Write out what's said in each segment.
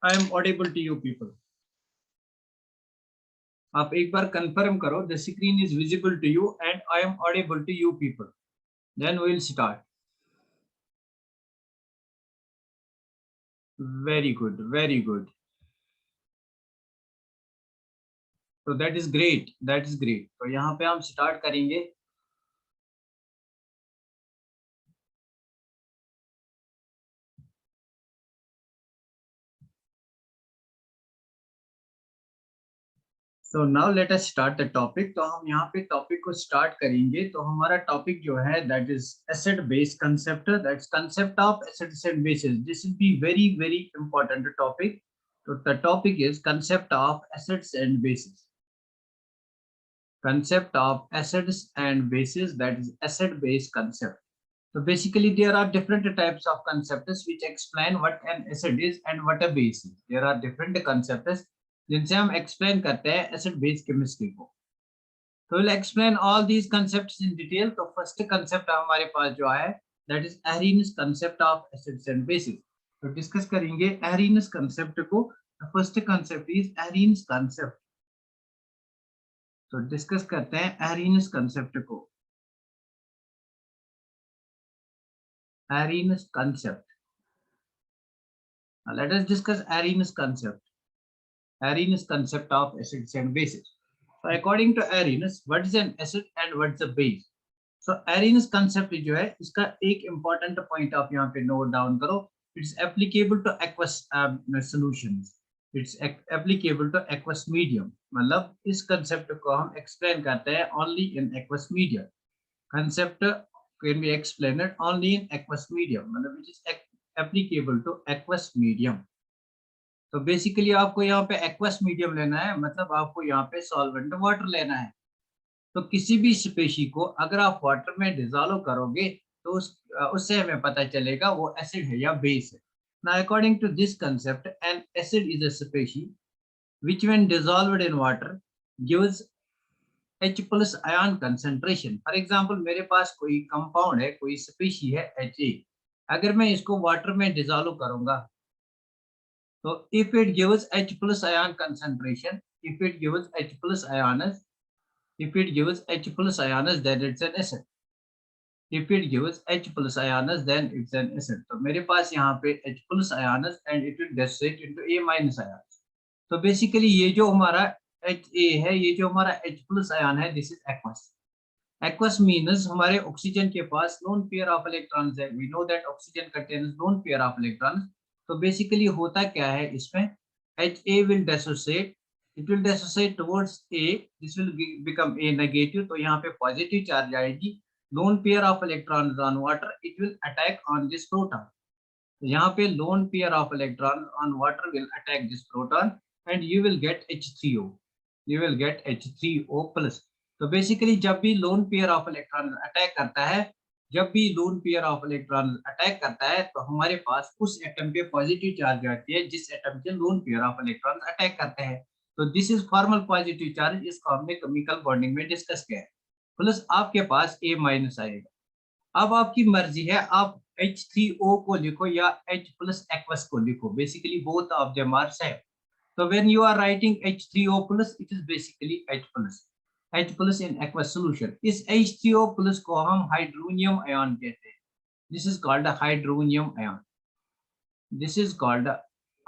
I am audible to you people. आप एक बार confirm करो the screen is visible to you and I am audible to you people. Then we will start. Very good, very good. So that is great, that is great. तो यहाँ पे हम start करेंगे. So now let us start the topic. तो हम यहाँ पे topic को start करेंगे. तो हमारा topic जो है that is asset based concept. That's concept of assets and bases. This will be very very important topic. So the topic is concept of assets and bases. Concept of assets and bases, that is asset based concept. So basically there are different types of concepts which explain what an asset is and what a base is. There are different concepts जिनसे हम explain करते हैं asset based chemistry को. So we'll explain all these concepts in detail. तो first concept हमारे पास जो है that is Arrhenius concept of assets and bases. तो discuss करेंगे Arrhenius concept को. The first concept is Arrhenius concept. तो डिस्कस करते हैं Arrhenius concept को. Arrhenius concept. Now let us discuss Arrhenius concept. Arrhenius concept of acids and bases. So according to Arrhenius, what is an acid and what is a base? So Arrhenius concept जो है इसका एक important point आप यहाँ पे note down करो. It's applicable to aqueous solutions. It's applicable to aqueous medium. मतलब इस concept को हम explain करते हैं only in aqueous medium. Concept can be explained only in aqueous medium. मतलब which is applicable to aqueous medium. तो basically आपको यहाँ पे एक्वस मीडियम लेना है, मतलब आपको यहाँ पे सॉल्वेंट वाटर लेना है. तो किसी भी स्पेशी को अगर आप वाटर में डिसॉल्व करोगे तो उससे हमें पता चलेगा वो एसिड है या बेस है. Now according to this concept an acid is a species which when dissolved in water gives H plus ion concentration. For example मेरे पास कोई कंपाउंड है, कोई स्पेशी है Ha. अगर मैं इसको वाटर में डिसॉल्व करूंगा so if it gives H plus ion concentration, if it gives H plus ionus, then it's an acid. If it gives H plus ionus, then it's an acid. तो मेरे पास यहाँ पे H plus ionus and it will dissociate into A minus ions. तो basically ये जो हमारा Ha है, ये जो हमारा H plus ion है, this is aqueous. Aqueous means हमारे ऑक्सीजन के पास lone pair of electrons है. We know that oxygen contains lone pair of electrons. तो बेसिकली होता क्या है इसमें Ha will dissociate, it will dissociate towards A, this will become A negative. तो यहाँ पे पॉजिटिव चार्ज आएगी. lone pair of electrons on water, it will attack on this proton. तो यहाँ पे lone pair of electrons on water will attack this proton and you will get H3O. You will get H3O plus. तो basically जब भी lone pair of electrons attack करता है, जब भी loan pair of electron attack करता है तो हमारे पास उस एटम पे पॉजिटिव चार्ज आती है जिस एटम के loan pair of electron attack करते हैं. तो this is formal positive charge. इसको हमने केमिकल बॉन्डिंग में डिस्कस किया है. प्लस आपके पास A माइनस आएगा. अब आपकी मर्जी है आप H3O को लिखो या H प्लस एक्वस को लिखो. Basically both of them are same. तो when you are writing H3O plus it is basically H plus. H plus in aqueous solution. इस H3O plus को हम हाइड्रोनियम आयन कहते हैं. This is called a hydronium ion. This is called a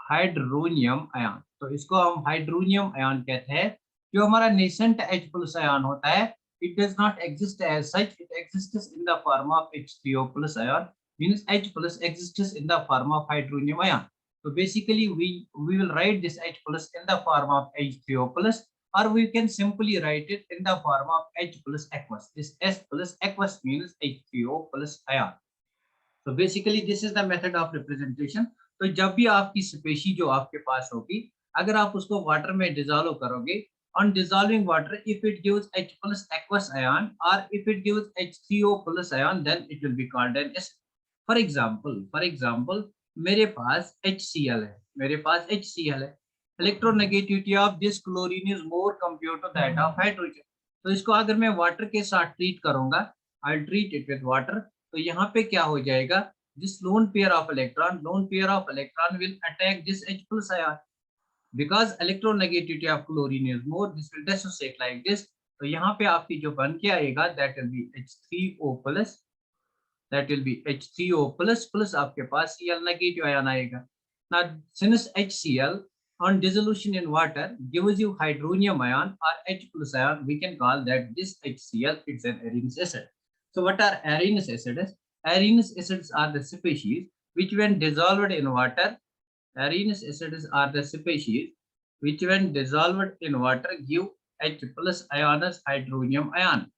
hydronium ion. तो इसको हम hydronium ion कहते हैं. जो हमारा nascent H plus आयन होता है, it does not exist as such. It exists in the form of H3O plus ion. Means H plus exists in the form of hydronium ion. So basically we will write this H plus in the form of H3O plus. Or we can simply write it in the form of H plus aqueous. This S plus aqueous means H3O plus ion. So basically this is the method of representation. तो जब भी आपकी species जो आपके पास होगी, अगर आप उसको वाटर में डिसॉल्व करोगे, on dissolving water, if it gives H plus aqueous ion or if it gives H3O plus ion, then it will be called an acid. For example, मेरे पास HCl है. Electronegativity of this chlorine is more compared to that of hydrogen. तो इसको अगर मैं water के साथ treat करूंगा, I treat it with water, तो यहाँ पे क्या हो जाएगा, this lone pair of electron will attack this H plus ion. Because electronegativity of chlorine is more, this will dissociate like this. तो यहाँ पे आपकी जो बन के आएगा that will be H3O plus, that will be H3O plus plus आपके पास Cl negative ion आएगा. Now since HCl on dissolution in water gives you hydronium ion or H plus ion, we can call that this HCl is an Arrhenius acid. So what are Arrhenius acids? Arrhenius acids are the species which when dissolved in water, Arrhenius acids are the species which when dissolved in water give H plus ionized hydronium ion.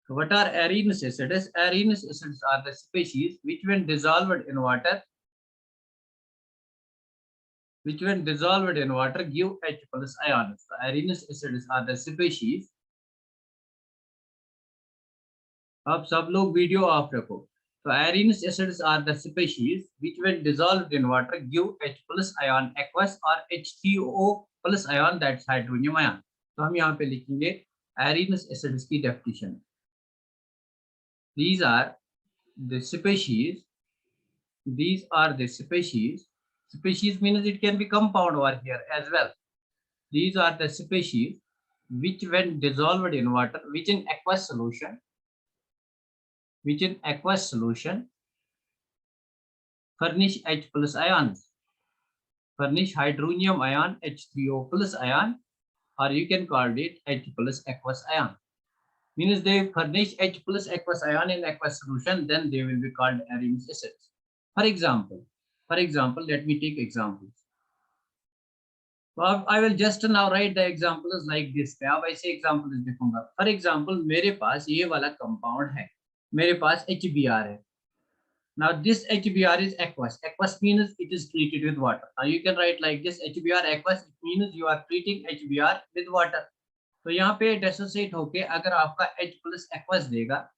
So what are Arrhenius acids? Arrhenius acids are the species which when dissolved in water give H plus ions. So Arrhenius acids are the species. अब सब लोग video of रखो. So Arrhenius acids are the species which when dissolved in water give H plus ion aqueous or H3O plus ion, that's hydronium ion. तो हम यहाँ पे लिखेंगे Arrhenius acids की definition. These are the species. Species means it can be compound over here as well. These are the species which when dissolved in water, which in aqueous solution furnish H plus ions, furnish hydronium ion H3O plus ion, or you can call it H plus aqueous ion. Means they furnish H plus aqueous ion in aqueous solution, then they will be called Arrhenius acids. For example, let me take examples. So I will just now write the examples like this. मैं अब ऐसे examples लिखूंगा. For example, मेरे पास ये वाला compound है, मेरे पास HBr है. Now this HBr is aqueous. Aqueous means it is treated with water. Now you can write like this: HBr aqueous. It means you are treating HBr with water. तो यहाँ पे dissociate होके अगर आपका H plus aqueous देगा,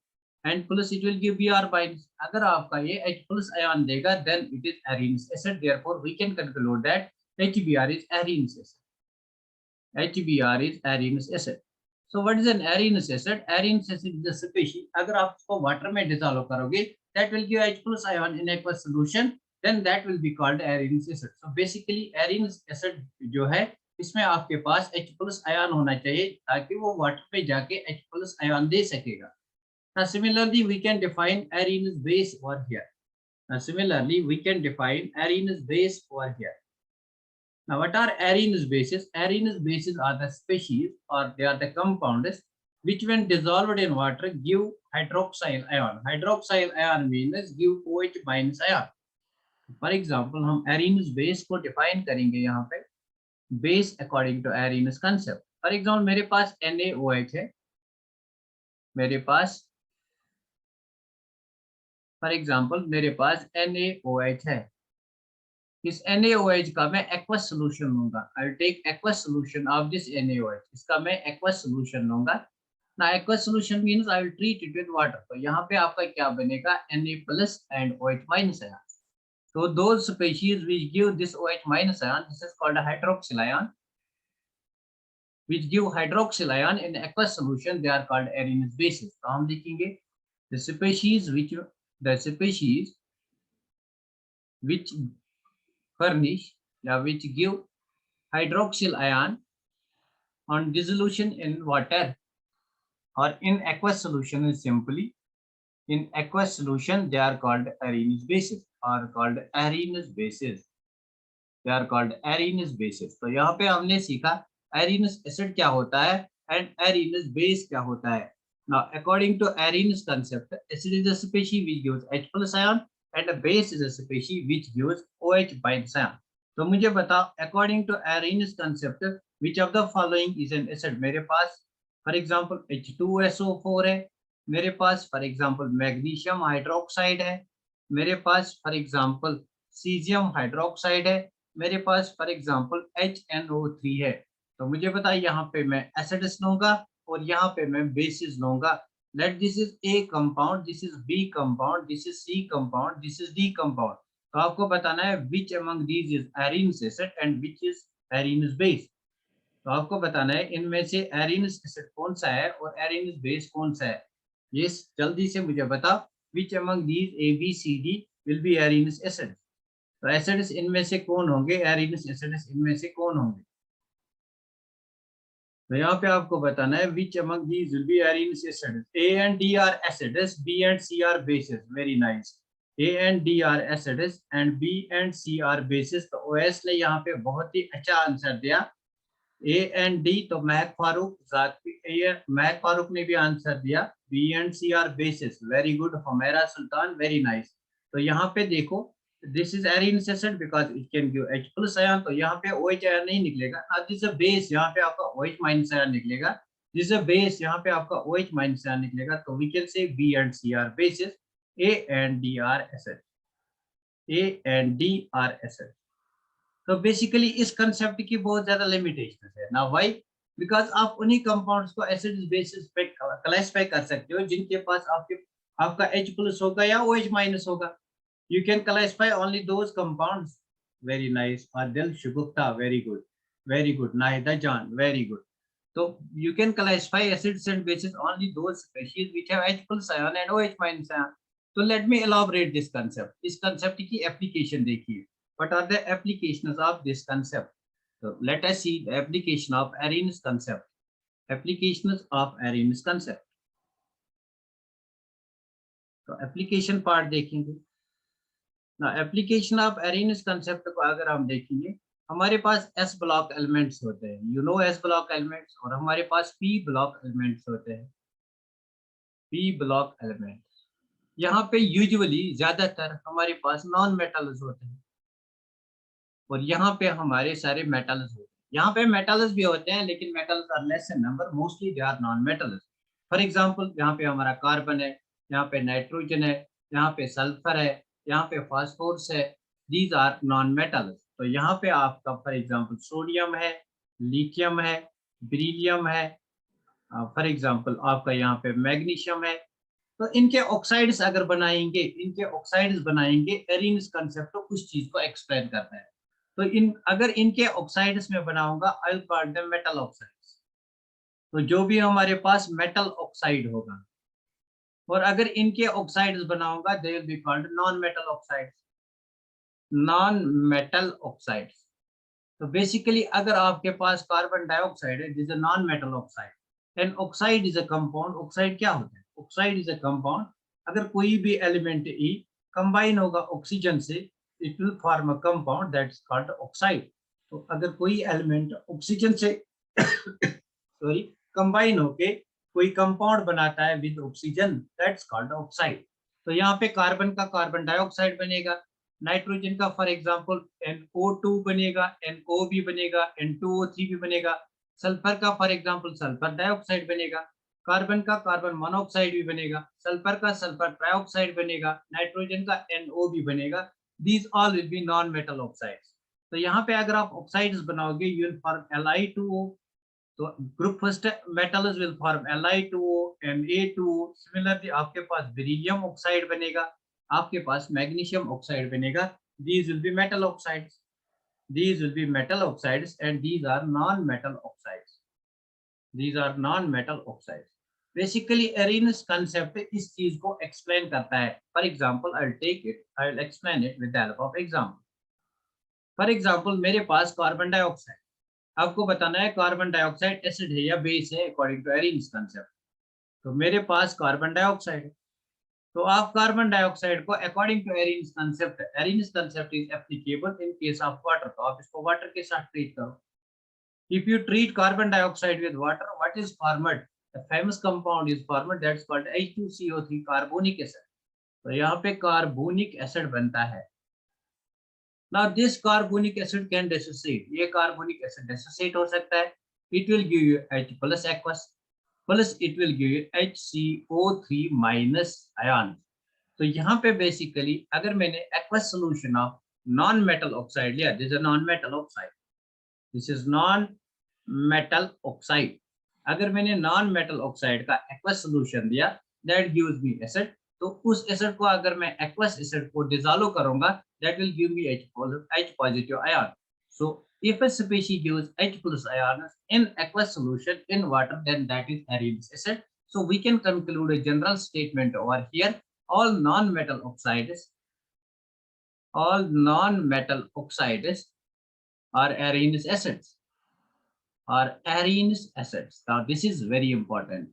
and plus it will give Br binds. अगर आपका ये H plus ion देगा, then it is Arrhenius acid. Therefore we can conclude that HBr is Arrhenius acid. HBr is Arrhenius acid. So what is an Arrhenius acid? Arrhenius acid is a species. अगर आप उसको water में dissolve करोगे, that will give H plus ion in aqueous solution. Then that will be called Arrhenius acid. So basically Arrhenius acid जो है, इसमें आपके पास H plus ion होना चाहिए ताकि वो water पे जाके H plus ion दे सकेगा. Now similarly we can define Arrhenius base over here. Now what are Arrhenius bases? Arrhenius bases are the species, or they are the compounds which when dissolved in water give hydroxyl ion. Hydroxyl ion means give OH minus ion. For example, हम Arrhenius base को define करेंगे यहाँ पे base according to Arrhenius concept. For example, मेरे पास NaOH है, मेरे पास NaOH है. इस NaOH का मैं aqueous solution लूंगा. I will take aqueous solution of this NaOH. इसका मैं aqueous solution लूंगा. Now aqueous solution means I will treat it with water. तो यहाँ पे आपका क्या बनेगा? Na plus and OH minus ion. So those species which give this OH minus ion, this is called a hydroxyl ion. Which give hydroxyl ion in aqueous solution, they are called Arrhenius bases. तो हम लिखेंगे the species which furnish which give hydroxyl ion on dissolution in water or in aqueous solution is simply in aqueous solution, they are called Arrhenius bases or called Arrhenius bases. They are called Arrhenius bases. तो यहाँ पे हमने सीखा Arrhenius acid क्या होता है and Arrhenius base क्या होता है. Now according to Arrhenius concept, acid is a species which gives H plus ion and a base is a species which gives OH minus ion. तो मुझे बताओ according to Arrhenius concept which of the following is an acid. मेरे पास for example H2SO4 है, मेरे पास for example magnesium hydroxide है, मेरे पास for example cesium hydroxide है, मेरे पास for example HNO3 है. तो मुझे बताइए यहाँ पे मैं एसिड्स लूंगा और यहाँ पे मैं बेसिस लूंगा. Let this is A compound, this is B compound, this is C compound, this is D compound. तो आपको बताना है which among these is Arrhenius acid and which is Arrhenius base. तो आपको बताना है इनमें से Arrhenius acid कौन सा है और Arrhenius base कौन सा है. ये जल्दी से मुझे बता, which among these A B C D will be Arrhenius acid? तो एसिड्स इनमें से कौन होंगे, एरिनस एसिड्स इनमें से कौन होंगे? तो यहाँ पे आपको बताना है which among these will be Arrhenius acids. A and D are acids, B and C are bases. Very nice. A and D are acids and B and C are bases. तो OS ने यहाँ पे बहुत ही अच्छा answer दिया, A and D. तो महक फारूक ने भी आंसर दिया, B and C are bases. Very good. Humaira Sultan, very nice. तो यहाँ पे देखो, this is Arrhenius acid because it can give H plus ion. तो यहाँ पे OH ion नहीं निकलेगा। अब this is a base, यहाँ पे आपका OH minus ion निकलेगा। This is a base, यहाँ पे आपका OH minus ion निकलेगा। तो we can say B and C are bases, A and D are acid. A and D are acid. तो बेसिकली इस कंसेप्ट की बहुत ज्यादा लिमिटेशन है ना। व्हाई? बिकॉज आप उन्हीं कंपाउंड्स को एसिड बेसिस पे क्लासिफाई कर सकते हो जिनके पास आपका H प्लस होगा या OH माइनस होगा। You can classify only those compounds. Very nice. Adil Shugupta, very good. Very good. Nahida Jan, very good. So you can classify acids and bases only those species which have H plus ion and OH minus ion. So let me elaborate this concept. इस concept की application देखिए. What are the applications of this concept? So let us see the application of Arrhenius concept. Applications of Arrhenius concept. तो application part देखेंगे ना। Application of Arrhenius concept को अगर हम देखेंगे, हमारे पास एस ब्लॉक एलिमेंट्स होते हैं, you know S block elements, और हमारे पास पी ब्लॉक एलिमेंट्स होते हैं, पी ब्लॉक एलिमेंट्स। यहाँ पे यूजुअली ज्यादातर हमारे पास नॉन मेटल्स होते हैं और यहाँ पे हमारे सारे मेटल्स होते हैं। यहाँ पे मेटल्स भी होते हैं लेकिन metals are less in number, mostly they are non metals. For example यहाँ पे हमारा कार्बन है, यहाँ पे नाइट्रोजन है, यहाँ पे सल्फर है, यहाँ पे फास्फोरस है, दीज आर नॉन मेटल्स। तो यहाँ पे आपका फॉर एग्जांपल सोडियम है, लिथियम है, बेरिलियम है, फॉर एग्जांपल आपका यहाँ पे मैग्नीशियम है। तो इनके ऑक्साइड्स अगर बनाएंगे, इनके ऑक्साइड्स बनाएंगे, एरिनस कंसेप्ट तो कुछ चीज को एक्सप्लेन करता है। तो अगर इनके ऑक्साइड्स में बनाऊंगा, I will call them metal oxides. तो जो भी हमारे पास मेटल ऑक्साइड होगा, और अगर इनके ऑक्साइड्स बनाऊंगा, they will be called non metal oxides, non metal oxides. तो बेसिकली अगर आपके पास कार्बन डाइऑक्साइड है, this is a non metal oxide, and oxide is a compound. Oxide क्या होता है? Oxide is a compound. अगर कोई भी एलिमेंट ई कंबाइन होगा ऑक्सीजन से, it will form a compound that is called oxide. तो अगर कोई एलिमेंट ऑक्सीजन से सॉरी कंबाइन होके कोई कंपाउंड बनाता है with oxygen, that's called oxide. तो यहाँ पे कार्बन का कार्बन डाइऑक्साइड बनेगा, नाइट्रोजन का फॉर एग्जांपल NO2 बनेगा, NO भी बनेगा, N2O3 भी बनेगा, सल्फर का फॉर एग्जांपल सल्फर डाइऑक्साइड बनेगा, कार्बन का कार्बन मोनोऑक्साइड भी बनेगा, सल्फर का सल्फर ट्राइऑक्साइड बनेगा, नाइट्रोजन का NO भी बनेगा। These all will be non metal oxides. तो यहाँ पे अगर आप ऑक्साइड्स बनाओगे, यू विल फॉर्म Li2O। तो group first metals will form Li2O, Na2O। Similarly आपके पास बेरिलियम ऑक्साइड बनेगा, आपके पास मैग्नीशियम ऑक्साइड बनेगा। These will be metal oxides. These will be metal oxides and these are non-metal oxides. These are non-metal oxides. Basically, Arrhenius concept इस चीज को explain करता है। For example, I'll take it. I'll explain it with the help of example. For example, मेरे पास carbon dioxide, आपको बताना है carbon dioxide acid है या बेस है अकॉर्डिंग टू Arrhenius concept। तो मेरे पास कार्बन डाइऑक्साइड है, तो आप कार्बन डाइऑक्साइड को according to Arrhenius concept is applicable in case of water. तो आप इसको वाटर के साथ ट्रीट करो। If you treat carbon dioxide with water, what is formed? The famous compound is formed, that's called H2CO3, carbonic acid. तो यहाँ पे carbonic acid बनता है। Now this carbonic acid can dissociate, ये कार्बोनिक एसिड डिसोसिएट हो सकता है। It will give you H plus aqueous, plus it will give you HCO3 minus ion. तो यहाँ पे बेसिकली अगर मैंने aqueous solution of non metal oxide लिया, this is non metal oxide, this is non metal oxide. अगर मैंने non metal oxide का aqueous solution दिया, दैट गिव्स मी एसिड। तो उस एसिड को अगर मैं एक्वस एसिड को डिसॉल्व करूंगा, that will give me H positive ion. So if a species gives H plus ions in aqueous solution in water, then that is Arrhenius acid. So we can conclude a general statement over here. All non-metal oxides are arenes acids. Now this is very important.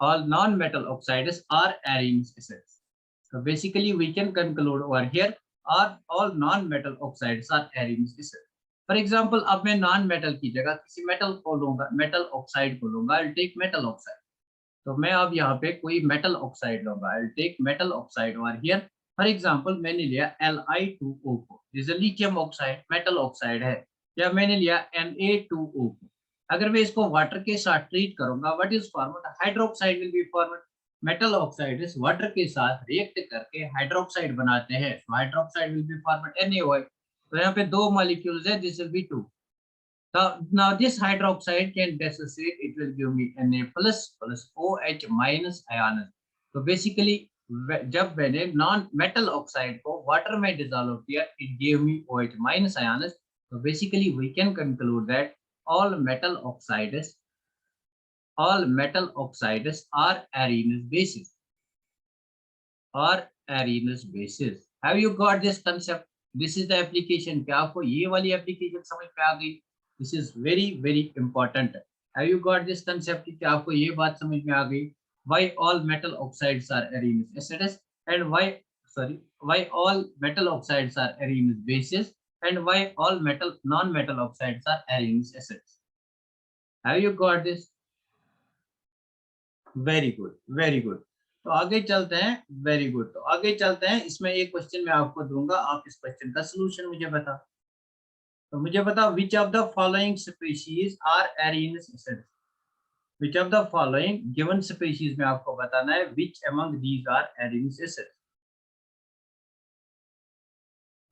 All non-metal oxides are arenes acids. So basically we can conclude over here, are all non-metal oxides are arenes acids. For example, अब मैं non-metal की जगह किसी metal को लूंगा, metal oxide को लूंगा, I'll take metal oxide. तो मैं अब यहाँ पे कोई metal oxide लूंगा, I'll take metal oxide over here. For example, मैंने लिया Li2O को, this is a lithium oxide, metal oxide है, या मैंने लिया Na2O को. अगर मैं इसको वाटर के साथ ट्रीट करूंगा, what is formed? Hydroxide will be formed. Metal oxides water के साथ रिएक्ट करके हाइड्रोक्साइड बनाते हैं, hydroxide will be formed NaOH. तो यहाँ पे दो मॉलिक्यूल्स है, this will B 2. Now this hydroxide can dissociate, it will give me Na plus OH minus ion. तो basically जब मैंने नॉन मेटल ऑक्साइड को वाटर में डिसॉल्व किया, it gave me OH minus ions. So basically we can conclude that all metal oxides are arenes bases. Have you got this concept? This is the application. क्या आपको ये वाली application समझ में आ गई? This is very important. Have you got this concept? क्या आपको ये बात समझ में आ गई? Why all metal oxides are arenes acids, and why all metal oxides are arenes bases, and why all non-metal oxides are arenes acids? Have you got this? Very good. तो आगे चलते हैं. Very good. तो आगे चलते हैं. इसमें एक क्वेश्चन मैं आपको दूंगा, आप इस क्वेश्चन का सलूशन मुझे बता. तो मुझे बता, which of the following species are Arrhenius acids. Which of the following given species में आपको बताना है, which among these are Arrhenius acids.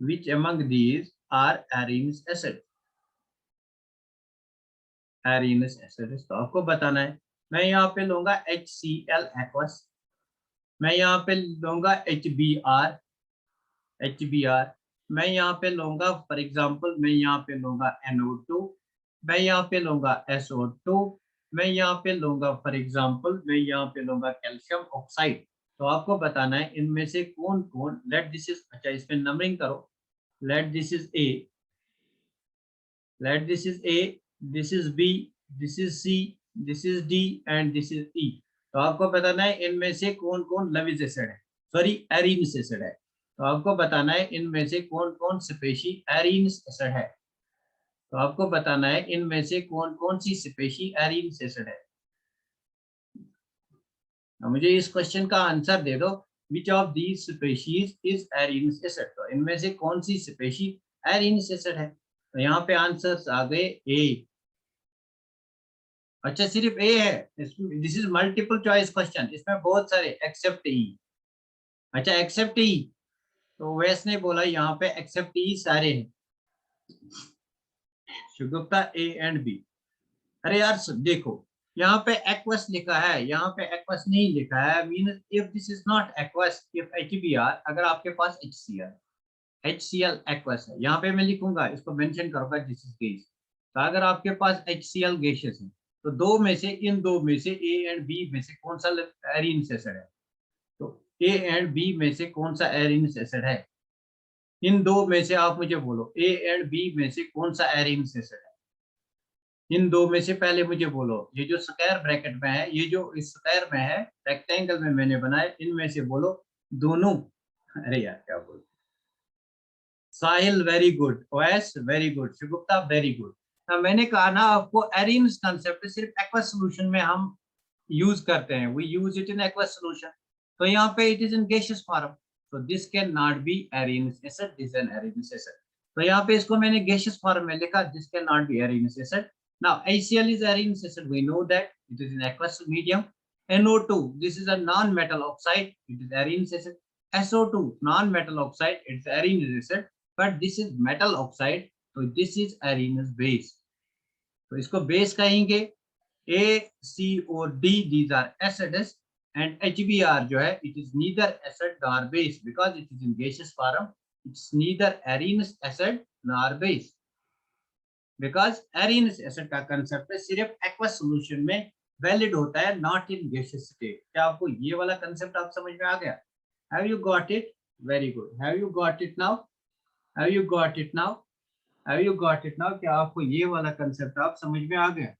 Which among these are Arrhenius acids. Arrhenius acids तो आपको बताना है. मैं यहाँ पे लूंगा HCl aqueous, मैं यहाँ पे लूंगा HBr, मैं यहाँ पे लूंगा फॉर एग्जांपल, मैं यहाँ पे लूंगा NO2, मैं यहाँ पे लूंगा SO2, मैं यहाँ पे लूंगा फॉर एग्जांपल, मैं यहाँ पे लूंगा कैल्शियम ऑक्साइड. तो आपको बताना है इनमें से कौन कौन, लेट दिस इज, अच्छा इसमें नंबरिंग करो, late this is A, this is B, this is C, this is D and this is E. तो आपको बताना है इनमें से कौन कौन लविज एसिड है, सॉरी एरेनस एसिड है. तो आपको बताना है इनमें से कौन कौन स्पेशी एरेनस एसिड है. तो आपको बताना है इनमें से कौन कौन सी स्पेशी एरेनस एसिड है. मुझे इस क्वेश्चन का आंसर दे दो, which of these species is Arrhenius acid. तो इनमें से कौन सी स्पेशी एरेनस एसिड है. तो यहाँ पे आंसर्स आ गए ए. अच्छा सिर्फ ए है, this is multiple choice question, इसमें बहुत सारे एक्सेप्ट ई. अच्छा एक्सेप्ट ई, तो वैस ने बोला यहाँ पे एक्सेप्ट ई सारे हैं. शुगुप्ता ए एंड बी. अरे यार देखो यहाँ पे एक्वस लिखा है, यहाँ पे एक्वस नहीं लिखा है. Mean if this is not aqueous, if HBr, अगर आपके पास HCl एक्वस है, यहाँ पे मैं लिखूंगा, इसको मेंशन करूंगा दिस इज गैस. तो अगर आपके पास HCl गैसेस है, तो दो में से, इन दो में से A एंड B में से कौन सा एरेनस एसिड है. तो A एंड B में से कौन सा एरेनस एसिड है. इन दो में से आप मुझे बोलो, A एंड B में से कौन सा एरेनस एसिड है. इन दो में से पहले मुझे बोलो, ये जो स्क्वायर ब्रैकेट में है, ये जो इस स्क्वायर में है, रेक्टेंगल में मैंने बनाया, इनमें से बोलो दोनों. अरे यार क्या बोल. Sahil very good, OS very good, शुगुप्ता वेरी गुड. मैंने कहा ना आपको, एरेनस कंसेप्ट सिर्फ एक्वस सॉल्यूशन में हम यूज करते हैं, we use it in aqueous solution. तो यहाँ पे it is in gaseous form, so this cannot be arenes acid, this is an arenes acid. तो यहाँ पे इसको मैंने gaseous form में लिखा, this cannot be arenes acid. Now HCl is arenes acid, we know that it is in aqueous medium. NO2, this is a non-metal oxide, it is arenes acid. SO2, non-metal oxide, it's arenes acid, but this is metal oxide, so this is arenes base. तो इसको base कहेंगे. ACOD, these are acids. And HBr जो है, it is neither acid nor base because it is in gaseous form. It's neither arenes acid nor base because arenes acid का concept है सिर्फ aqueous solution में valid होता है, not in gaseous state. क्या आपको ये वाला कंसेप्ट आप समझ में आ गया? Have you got it? Very good. Have you got it now? Have you got it now? Have you got it now? क्या आपको ये वाला कंसेप्ट आप समझ में आ गया?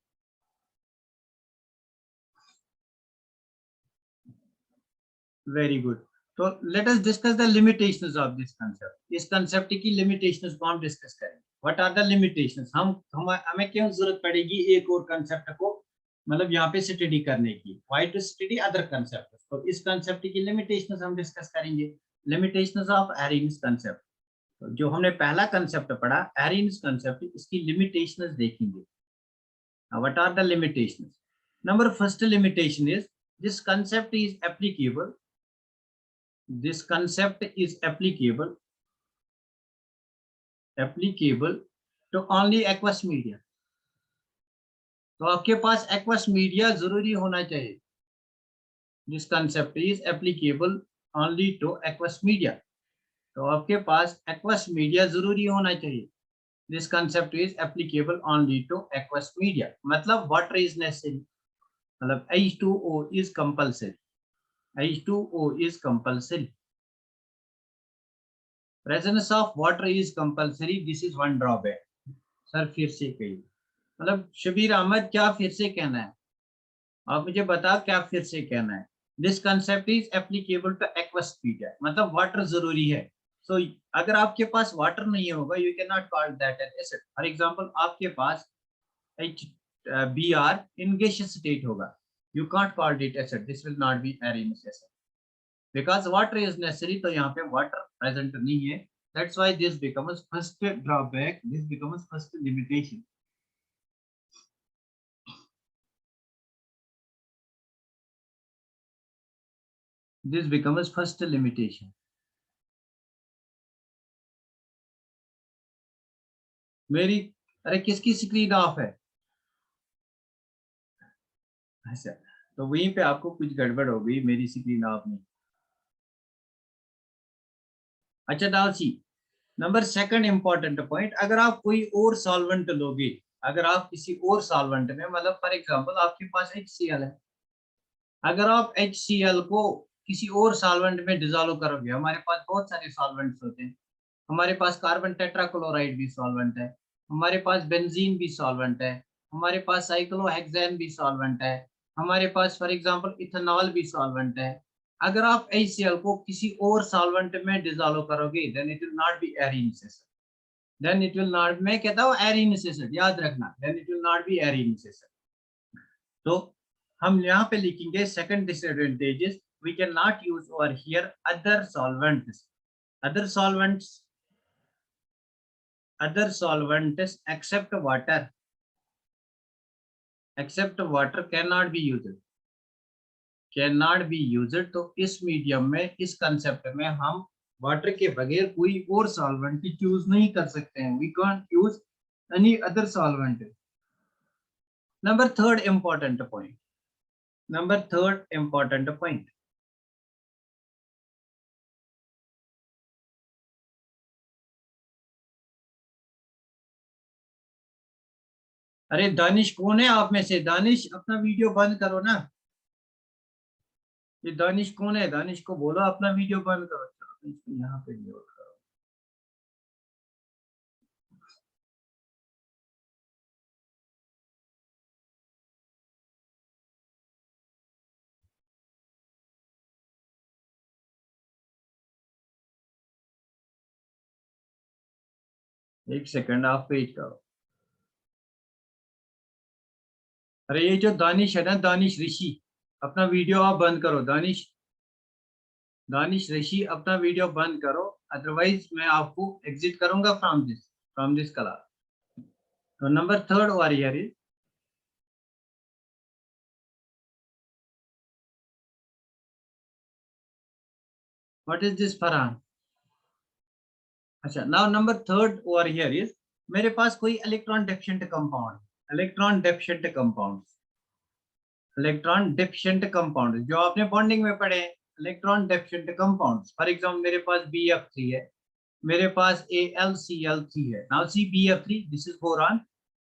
Very good. तो let us discuss the limitations of this concept. इस कंसेप्ट की लिमिटेशंस को हम डिस्कस करेंगे। What are the limitations? हमें क्यों जरूरत पड़ेगी एक और कंसेप्ट को मतलब यहाँ पे स्टडी करने की? Why to study other concept? तो इस कंसेप्ट की लिमिटेशंस हम डिस्कस करेंगे। Limitations of Arrhenius concept. तो जो हमने पहला कंसेप्ट पढ़ा एरिन्स कंसेप्ट, इसकी लिमिटेशंस देखेंगे। What are the limitations? Number first limitation is this concept is applicable, this concept is applicable to only aqueous media। तो आपके पास aqueous media जरूरी होना चाहिए। this concept is applicable only to aqueous media। तो आपके पास aqueous media जरूरी होना चाहिए। this concept is applicable only to aqueous media मतलब water is necessary, मतलब H2O is compulsory। H2O is compulsory। Presence of water is compulsory, this is one drawback। Sir फिर से कहिए, मतलब शबीर अहमद क्या फिर से कहना है? आप मुझे बताओ क्या फिर से कहना है? This concept is applicable two aqueous media मतलब वाटर जरूरी है। सो अगर आपके पास वाटर नहीं होगा you can not call that N acid. For example आपके पास Br इन गैसियस स्टेट होगा, you can't call it acid, this will not be Arrhenius acid because water is necessary. तो यहाँ पे वाटर प्रेजेंट नहीं है, that's why this becomes first drawback, this becomes first limitation. This becomes first limitation। मेरी अरे किसकी screen of है? अच्छा, तो वहीं पे आपको कुछ गड़बड़ हो गई, मेरी स्क्रीन ऑफ नहीं। अच्छा now see number second important point, अगर आप कोई और सॉल्वेंट लोगे, अगर आप किसी और सॉल्वेंट में मतलब फॉर एग्जांपल आपके पास HCl है, अगर आप HCl को किसी और सॉल्वेंट में डिसॉल्व करोगे, हमारे पास बहुत सारे सॉल्वेंट्स होते हैं, हमारे पास कार्बन टेट्राक्लोराइड भी सॉल्वेंट है, हमारे पास बेंजीन भी सॉल्वेंट है, हमारे पास साइक्लोहेक्सेन भी सॉल्वेंट है, हमारे पास फॉर एग्जांपल इथेनॉल भी सॉल्वेंट है। अगर आप HCl को किसी और सॉल्वेंट में डिसॉल्व करोगे then it will not be Arrhenius acid, then it will not, मैं कहता हूं एरिनस एसिड, याद रखना, then it will not be Arrhenius acid. तो हम यहाँ पे लिखेंगे second disadvantages, we can not use over here other solvents, other solvents, other solvents except water cannot be used, cannot be used। तो इस medium में, इस कंसेप्ट में हम वाटर के बगैर कोई और सॉल्वेंट यूज नहीं कर सकते हैं, we can't use any other solvent. Number third important point, number third important point, अरे दानिश कौन है आप में से? दानिश अपना वीडियो बंद करो ना, ये दानिश कौन है? दानिश को बोलो अपना वीडियो बंद करो। चलो इसको यहाँ पे नहीं होगा, एक सेकंड आप वेट करो। अरे ये जो दानिश है ना, दानिश ऋषि, अपना वीडियो आप बंद करो। दानिश, दानिश ऋषि अपना वीडियो बंद करो, अदरवाइज मैं आपको एग्जिट करूंगा फ्रॉम दिस क्लास। तो number third warrior is, what is this Farhan? अच्छा now number third warrior is, मेरे पास कोई electron deficient compound, electron deficient compound, electron deficient compound जो आपने बॉन्डिंग में पढ़े हैं, electron deficient compound. For example मेरे पास BF3 है, मेरे पास AlCl3 है। Now see BF3, this is boron,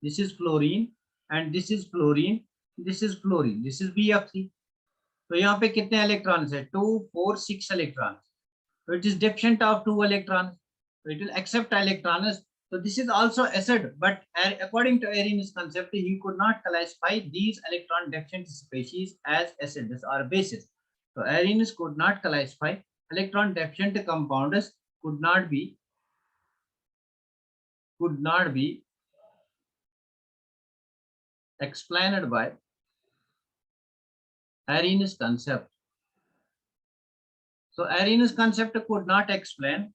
this is fluorine and this is fluorine this is fluorine, this is BF3। तो यहाँ पे कितने इलेक्ट्रॉन्स है? 2 4 6 electrons. So it is deficient of 2 electrons. So it will accept electrons. So this is also acid, but according to Arrhenius concept, he could not classify these electron deficient species as acids or bases. So Arrhenius could not classify electron deficient compounds, could not be explained by Arrhenius concept. So Arrhenius concept could not explain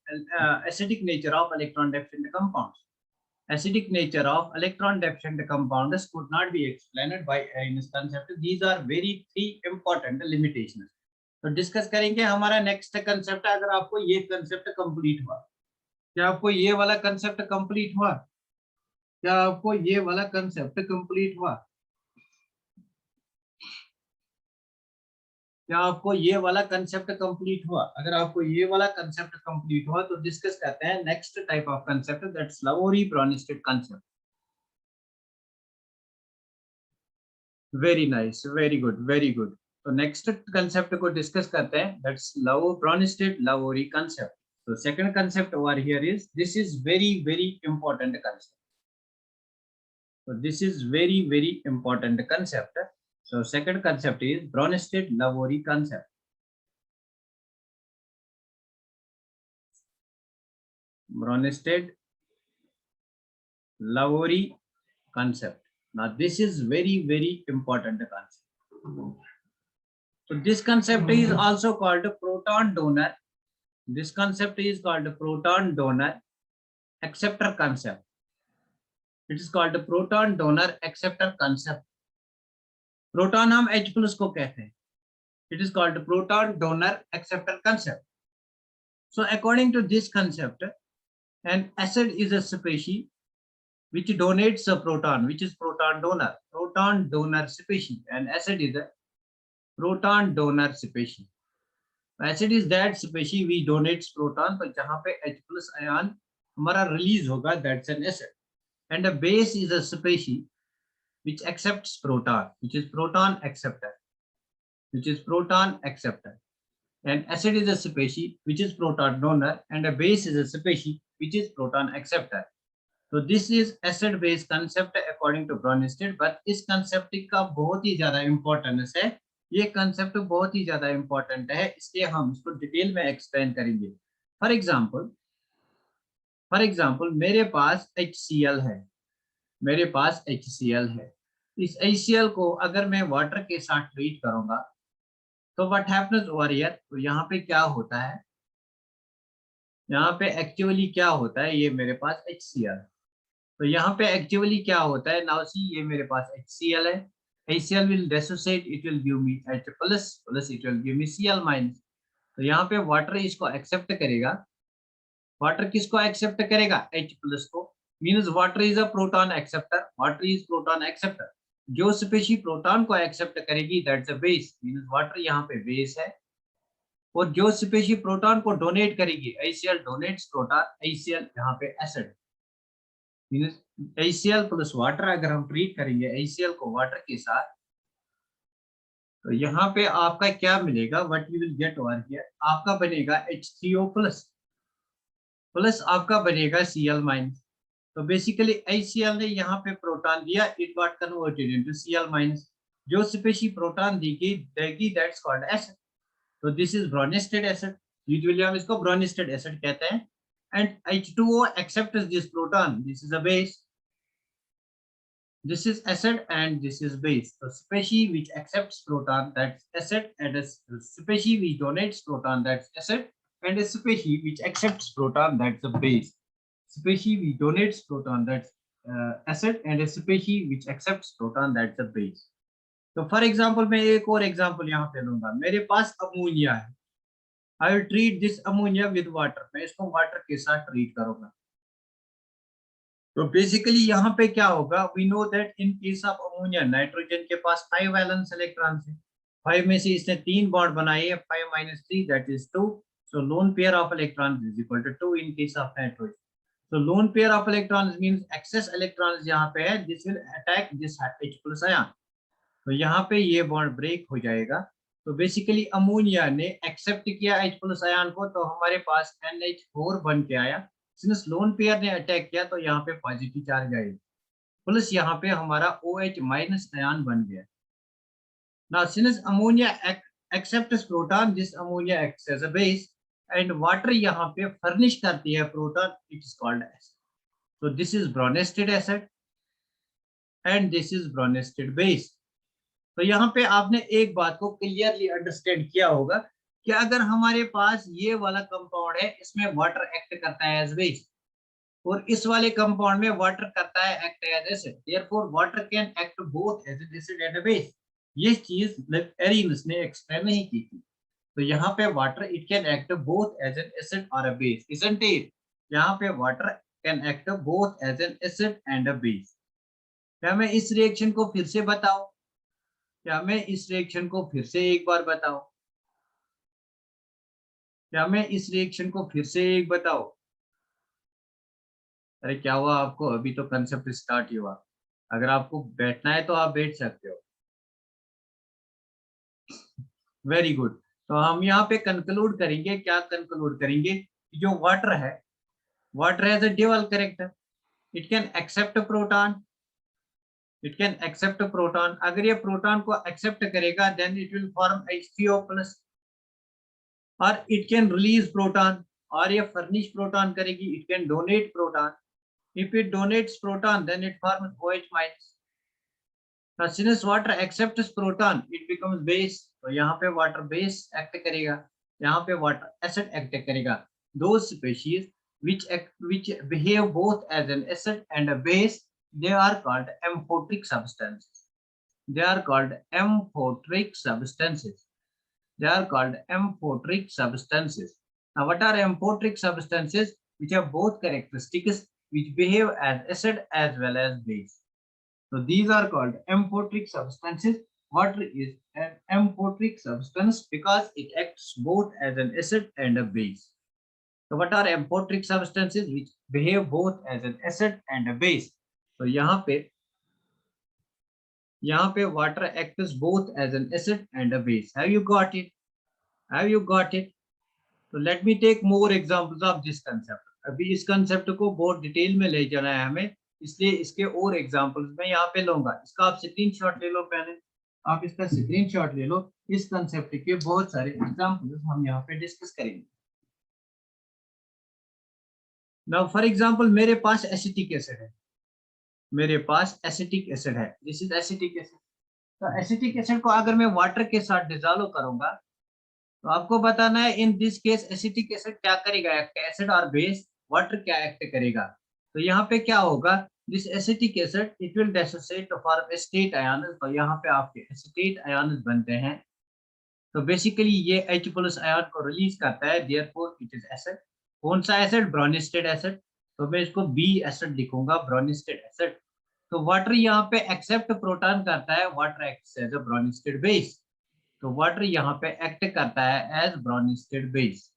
acidic nature of electron deficient compounds. Acidic nature of electron deficient compounds could not be explained by Arrhenius concept. These are very three important limitations. तो discuss करेंगे हमारा next concept. अगर आपको ये concept complete हुआ, क्या आपको ये वाला कंसेप्ट कंप्लीट हुआ? क्या आपको ये वाला कंसेप्ट कंप्लीट हुआ? क्या आपको ये वाला कंसेप्ट कंप्लीट हुआ? अगर आपको ये वाला कंसेप्ट कंप्लीट हुआ तो डिस्कस करते हैं next type of concept, that's Lowry Bronsted concept। Very nice, very good, very good. तो नेक्स्ट कंसेप्ट को डिस्कस करते हैं, that's Bronsted Lowry concept। So second concept over here is, this is very important concept। So this is very important concept। So second concept is Bronsted Lowry concept। Bronsted Lowry concept। Now this is very important concept। So this concept is also called proton donor। This concept is called proton donor acceptor concept। It is called proton donor acceptor concept। Proton हम H+ को कहते हैं। It is called proton donor acceptor concept। So according to this concept, an acid is a species which donates a proton, which is proton donor। Proton donor species, an acid is a proton donor species। Acid is that species which donates proton, तो जहाँ पे H+ ion हमारा release होगा, that's an acid। And a base is a species which accepts proton, which is proton acceptor, which is proton acceptor। And acid is a species which is proton donor, and a base is a species which is proton acceptor। So this is acid base concept according to Bronsted। but इस concept का बहुत ही ज्यादा importance है, ये concept बहुत ही ज्यादा important है, इसलिए हम इसको डिटेल में एक्सप्लेन करेंगे। फॉर एग्जाम्पल मेरे पास HCl है, मेरे पास HCl है। इस HCl को अगर मैं वाटर के साथ ट्रीट करूंगा तो व्हाट हैपन्स ओवर हियर, तो यहाँ पे क्या होता है, यहाँ पे एक्चुअली क्या होता है, ये मेरे पास HCl, तो यहाँ पे एक्चुअली क्या होता है, नाउ सी ये मेरे पास HCl है। HCl will dissociate, it will give me H+, plus it will give me Cl-। तो यहाँ पे वाटर इसको एक्सेप्ट करेगा। वाटर किसको एक्सेप्ट करेगा? H+ को। Means water is a proton acceptor, water is proton acceptor. जो स्पेशी प्रोटॉन को एक्सेप्ट करेगी that's a base, means water यहाँ पे बेस है। और जो स्पेशी प्रोटॉन को डोनेट करेगी, HCl डोनेट्स प्रोटॉन, HCl यहाँ पे acid, means HCl plus water अगर हम ट्रीट करेंगे HCl को वाटर के साथ, तो यहाँ पे आपका क्या मिलेगा, what you will get over here, आपका बनेगा H3O प्लस आपका बनेगा Cl-। तो बेसिकली HCl ने यहाँ पे प्रोटॉन दिया, it got converted into Cl-। जो स्पेशी प्रोटॉन देगी दैट्स कॉल्ड एसिड। तो this is Bronsted acid, usually हम इसको ब्रोनिस्टेड एसिड कहते हैं। And H2O accepts this proton, this is a base, this is acid and this is base। so species which accepts proton, that's acid, and a species which donates proton, that's acid, and a species which accepts proton, that's a base। species which donates proton, that's acid, and a species which accepts proton, that's a base। तो for example मैं एक और example यहाँ पे लूंगा, मेरे पास ammonia है, I will treat this ammonia with water, मैं इसको वाटर के साथ ट्रीट करूंगा। तो बेसिकली यहाँ पे क्या होगा, we know that in case of ammonia nitrogen के पास 5 वैलेंस इलेक्ट्रॉन है, 5 में से इसने 3 बॉन्ड बनाए हैं, 5 - 3 that is 2। So lone pair of electrons is equal to 2 in case of nitrogen. So lone pair of electrons means excess electrons यहाँ पे है, this will attack this H+ ion। तो यहाँ पे ये बॉन्ड ब्रेक हो जाएगा। तो बेसिकली अमोनिया ने एक्सेप्ट किया H+ आयन को, तो हमारे पास NH4 बन के आया। सिंस लोन पेयर ने अटैक किया तो यहाँ पे पॉजिटिव चार्ज आएगा, प्लस यहाँ पे हमारा OH- आयन बन गया। Now, since ammonia accepts proton, this ammonia acts as a base, and water यहाँ पे furnish करती है proton, it is called acid. So this is bronested acid, and this is bronested base. तो यहाँ पे आपने एक बात को क्लियरली अंडरस्टैंड किया होगा कि अगर हमारे पास ये वाला कंपाउंड है, इसमें वाटर एक्ट करता है एज बेस, और इस वाले कंपाउंड में वाटर करता है act as acid, therefore water can act both as an acid and a base. ये चीज एरिनस ने एक्सप्लेन नहीं की थी। तो यहाँ पे water it can act both as an acid और अ बेस, इजंट इट? यहाँ पे water can act both as an acid and a base. क्या मैं इस रिएक्शन को फिर से बताऊं? क्या मैं इस रिएक्शन को फिर से एक बार बताऊं? क्या मैं इस रिएक्शन को फिर से एक बताऊं? अरे क्या हुआ आपको? अभी तो कंसेप्ट स्टार्ट ही हुआ। अगर आपको बैठना है तो आप बैठ सकते हो। Very good. तो हम यहाँ पे कंक्लूड करेंगे, क्या कंक्लूड करेंगे? जो वाटर है, water has a dual character. It can accept proton, it can accept proton. अगर ये प्रोटॉन को एक्सेप्ट करेगा then it will form H3O+, और इट कैन रिलीज प्रोटॉन, और ये फर्निश प्रोटॉन करेगी, it can donate proton. If it donates proton, then it forms OH-. Now, since water accepts proton, it becomes base. तो यहाँ पे water base act करेगा, यहाँ पे water acid act करेगा। Those species which behave both as an acid and a base, they are called amphoteric substances. They are called amphoteric substances. They are called amphoteric substances. Now, what are amphoteric substances? Which have both characteristics, which behave as acid as well as base. So these are called amphoteric substances. Water is an amphoteric substance because it acts both as an acid and a base. So what are amphoteric substances which behave both as an acid and a base? So यहाँ पे water acts both as an acid and a base. Have you got it? Have you got it? So let me take more examples of this concept. अभी इस concept को बहुत detail में ले जाना है हमें, इसलिए इसके और एग्जांपल्स मैं यहाँ पे लूंगा। इसका आप स्क्रीनशॉट ले लो, पहले आप इसका स्क्रीनशॉट ले लो। इस कंसेप्ट के बहुत सारे एग्जांपल्स हम यहाँ पे डिस्कस करेंगे। नाउ फॉर एग्जांपल, मेरे पास एसिटिक एसिड है, मेरे पास एसिटिक एसिड है, दिस इज एसिटिक एसिड। तो एसिटिक एसिड को अगर मैं वाटर के साथ डिसॉल्व करूंगा, तो आपको बताना है in this case acetic acid क्या करेगा, एक्ट एसिड और बेस, वाटर क्या एक्ट करेगा। तो यहाँ पे क्या होगा, this acetic acid it will dissociate to form acetate ions. तो यहाँ पे आपके एसिटेट आयन्स बनते हैं। तो बेसिकली ये H+ आयन को रिलीज करता है, देयरफॉर इट इज एसिड। कौन सा एसिड? ब्रोनिस्टेड एसिड। तो मैं इसको B एसिड लिखूंगा, ब्रोनिस्टेड एसिड। तो वाटर यहाँ पे एक्सेप्ट प्रोटॉन करता है, water acts as a Bronsted base. तो वाटर यहाँ पे एक्ट करता है एज ब्रोनिस्टेड बेस।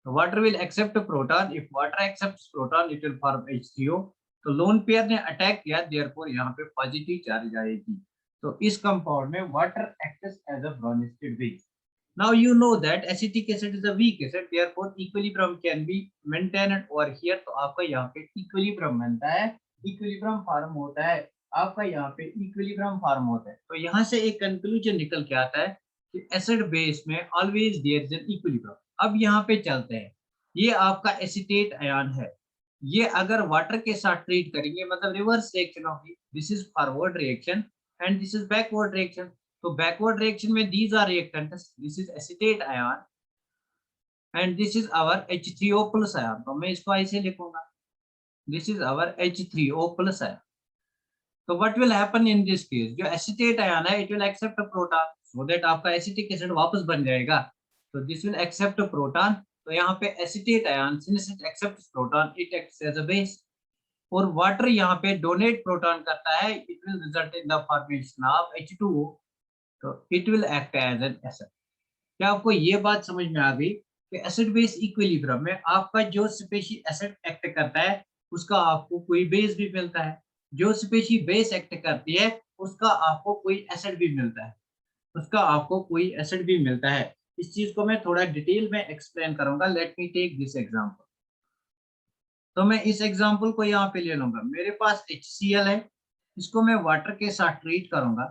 तो water will accept proton, if water accepts proton it will form H3O। तो लोन पेयर ने अटैक किया, देयरफॉर यहाँ पे पॉजिटिव चार्ज आएगी। तो इस कंपाउंड में water acts as a Bronsted base. Now you know that acetic acid is a weak acid, therefore equilibrium can be maintained over here। तो आपका यहाँ पे equilibrium बनता है, equilibrium फॉर्म होता है, आपका यहाँ पे equilibrium फॉर्म होता है। तो यहाँ से एक कंक्लूजन निकल के आता है कि एसिड बेस में always there is an equilibrium. अब यहाँ पे चलते हैं, ये आपका एसिटेट आयन है, ये अगर वाटर के साथ ट्रीट करेंगे मतलब रिवर्स रिएक्शन होगी। This is forward reaction and this is backward reaction. तो बैकवर्ड रिएक्शन में these are reactants, this is acetate ion and this is our H3O+ ion। तो मैं इसको ऐसे लिखूंगा, this is our H3O+ ion। तो what will happen in this case, जो acetate ion है it will accept a proton so that आपका acetic acid वापस बन जाएगा। तो this will accept a proton। तो यहाँ पे acetate ion since it accepts proton it acts as a base, और वाटर यहाँ पे डोनेट प्रोटॉन करता है, it will result in the formation of H2O। तो it will act as an acid। क्या आपको ये बात समझ में आ गई कि एसिड बेस इक्विलिब्रियम में आपका जो स्पेशी एसिड एक्ट करता है उसका आपको कोई बेस भी मिलता है, जो स्पेशी बेस एक्ट करती है उसका आपको कोई एसिड भी मिलता है, उसका आपको कोई एसिड भी मिलता है। इस चीज को मैं थोड़ा डिटेल में एक्सप्लेन करूंगा। Let me take this example. तो मैं इस एग्जांपल को यहाँ पे ले लूंगा। मेरे पास HCl है, इसको मैं वाटर के साथ ट्रीट करूंगा।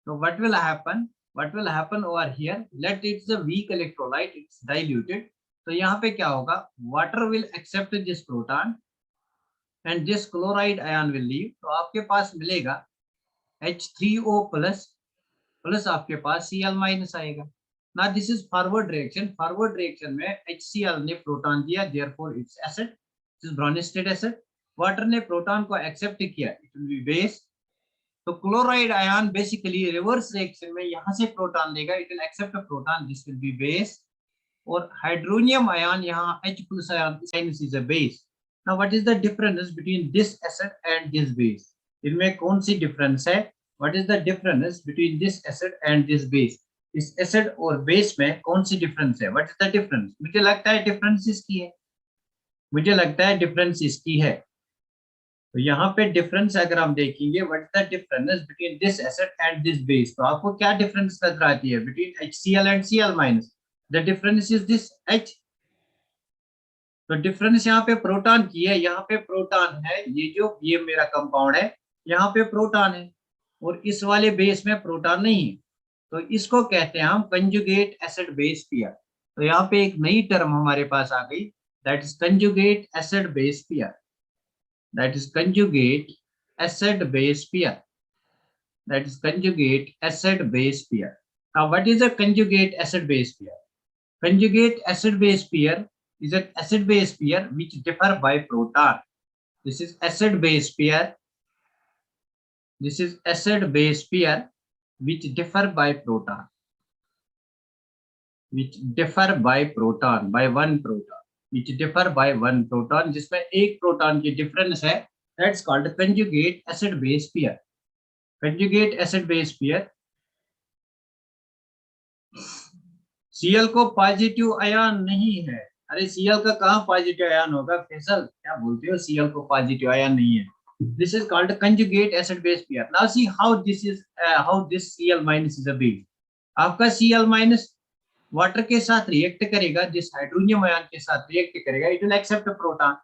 तो what will happen over here, let it's a weak electrolyte, it's diluted। तो यहाँ पे क्या होगा, water will accept this proton and this chloride ion will leave। तो आपके पास मिलेगा H3O प्लस प्लस आपके पास Cl माइनस आएगा ना। This is forward direction. Forward direction में HCl ने प्रोटॉन दिया, therefore it's acid, it is Bronsted acid. वाटर ने प्रोटॉन को एक्सेप्ट किया, इट विल बी बेस। तो chloride ion basically reverse reaction में यहां से प्रोटॉन लेगा, it will accept proton, this will be base. और हाइड्रोनियम आयन यहाँ H plus ion sinus is a base. Now what is the difference between this acid and this base? इनमें कौन सी difference है? What is the difference between this acid and this base? इस acid और base में कौन सी difference है? What is the difference? मुझे लगता है डिफरेंस इसकी है, मुझे लगता है डिफरेंस इसकी है। तो यहाँ पे डिफरेंस अगर हम देखेंगे, what is the difference between this acid and this base, तो आपको क्या डिफरेंस नजर आती है between HCl and Cl minus? The difference is this H। तो डिफरेंस यहाँ पे प्रोटॉन की है, यहाँ पे प्रोटॉन है, ये मेरा कंपाउंड है, यहाँ पे प्रोटॉन है, और इस वाले बेस में प्रोटॉन नहीं है। तो इसको कहते हैं हम कंजुगेट एसिड बेस पेयर। तो यहाँ पे एक नई टर्म हमारे पास आ गई, that is conjugate acid base pair, that is conjugate acid base pair, that is conjugate acid base pair. Now what is a conjugate acid base pair? Conjugate acid base pair is an acid base pair which differ by proton. This is acid base pair, this is acid base pair which differ by proton, which differ by proton, by one proton, which differ by one proton, जिसमें एक proton की difference है, that's called conjugate acid base pair। conjugate acid base pair। Cl को positive ion नहीं है। अरे Cl का कहाँ पॉजिटिव आयन होगा फैसल, क्या बोलते हो, Cl को पॉजिटिव आयन नहीं है। This is called conjugate acid base pair। Now see how this is how this Cl minus is a base। आपका Cl minus वाटर के साथ रिएक्ट करेगा, जिस हाइड्रोनियम आयन के साथ रिएक्ट करेगा, it will accept proton,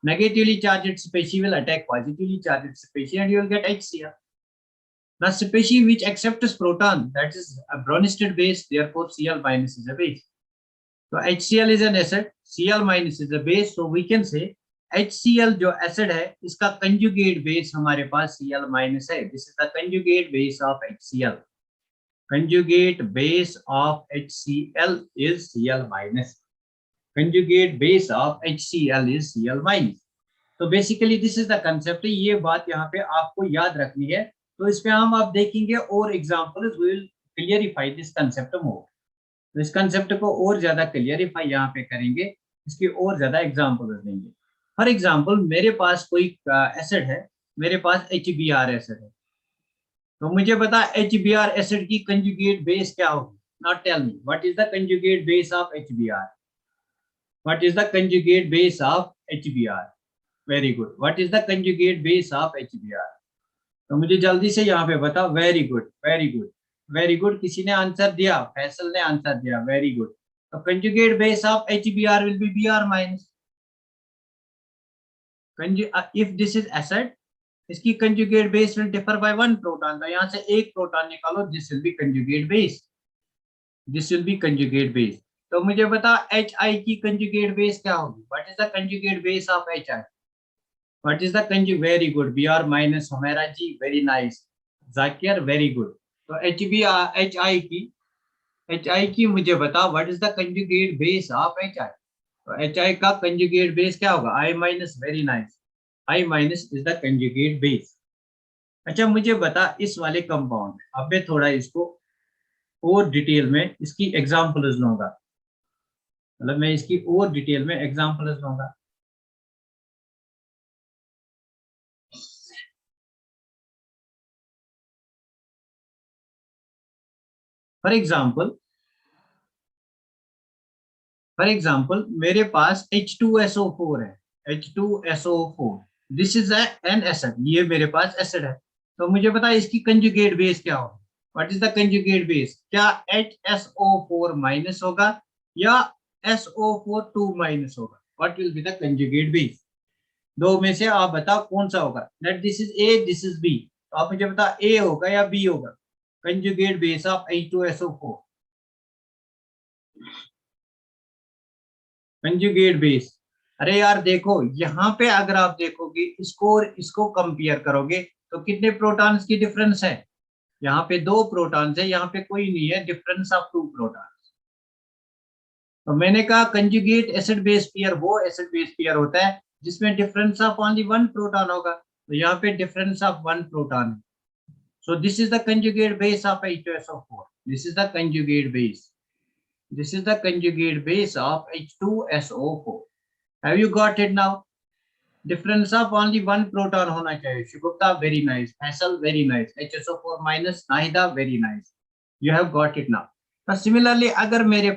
negatively charged species will attack positively charged species and you will get HCl। The species which accepts proton, that is a bronisted base, therefore Cl minus is a base। So HCl is an acid, Cl minus is a base, so we can say HCl जो acid है, इसका conjugate base हमारे पास Cl minus है। This is the conjugate base of HCl। Conjugate base of HCl is Cl minus। Conjugate base of HCl is Cl minus। तो basically this is the concept. ये बात यहाँ पे आपको याद रखनी है। तो इसमें हम आप देखेंगे और examples, we will clarify this concept more. तो इस कंसेप्ट को और ज्यादा क्लियरिफाई यहाँ पे करेंगे, इसकी और ज्यादा एग्जांपल्स देंगे। फॉर एग्जांपल मेरे पास कोई एसिड है, मेरे पास HBr एसिड है। तो मुझे बता HBr एसिड की कंजुगेट बेस क्या होगी? Not tell me what is the conjugate base of HBr, what is the conjugate base of HBr? Very good, what is the conjugate base of HBr? तो मुझे जल्दी से यहाँ पे बताओ। Very good, very good, very good, किसी ने answer दिया, फैसल ने आंसर दिया, वेरी गुड। तो conjugate base of HBr will be Br minus. If this is acid, इसकी conjugate base will differ by one proton, तो यहाँ से एक प्रोटॉन निकालो, this will B conjugate base, this will B conjugate base. तो मुझे बता HI की कंजुगेट बेस क्या होगी? What is the conjugate base of HI? What is the conjugate? Very good, Br minus Humera ji, very nice। Zakir, very good। तो HI की मुझे बता, what is the conjugate base of HI? तो HI का conjugate base क्या होगा? I minus, very nice। I minus is the conjugate base। अच्छा मुझे बता इस वाले कंपाउंड में, अब मैं थोड़ा इसको और डिटेल में इसकी एग्जांपल्स लूंगा, मतलब मैं इसकी और डिटेल में एग्जांपल्स लूंगा। फॉर एग्जाम्पल मेरे पास H2SO4 है, H2SO4, this is an acid, ये मेरे पास एसिड है। तो मुझे बता इसकी कंजुगेट बेस क्या होगा। What is the conjugate base? क्या HSO4 माइनस होगा या SO4 2 माइनस होगा? What will be the conjugate base? दो में से आप बताओ कौन सा होगा। Let this is A, this is B, तो आप मुझे बता ए होगा या बी होगा conjugate base of H2SO4? Conjugate base, अरे यार देखो यहाँ पे अगर आप देखोगे इसको और इसको कंपेयर करोगे तो कितने प्रोटॉन्स की डिफरेंस है? यहाँ पे दो प्रोटॉन्स है, यहाँ पे कोई नहीं है, डिफरेंस ऑफ टू प्रोटॉन्स। तो मैंने कहा कंजुगेट एसिड बेस पेयर वो एसिड बेस पेयर होता है जिसमें difference of only one proton होगा, तो यहाँ पे डिफरेंस ऑफ वन प्रोटॉन है। So this is the conjugate base of H2SO4. This is the conjugate base. This is the conjugate base of H2SO4. Have you got it now? Difference of only one proton होना चाहिए। Shugupta, very nice. Faisal, very nice. HSO4 minus, Nahida, very nice. You have got it now. But similarly अगर मेरे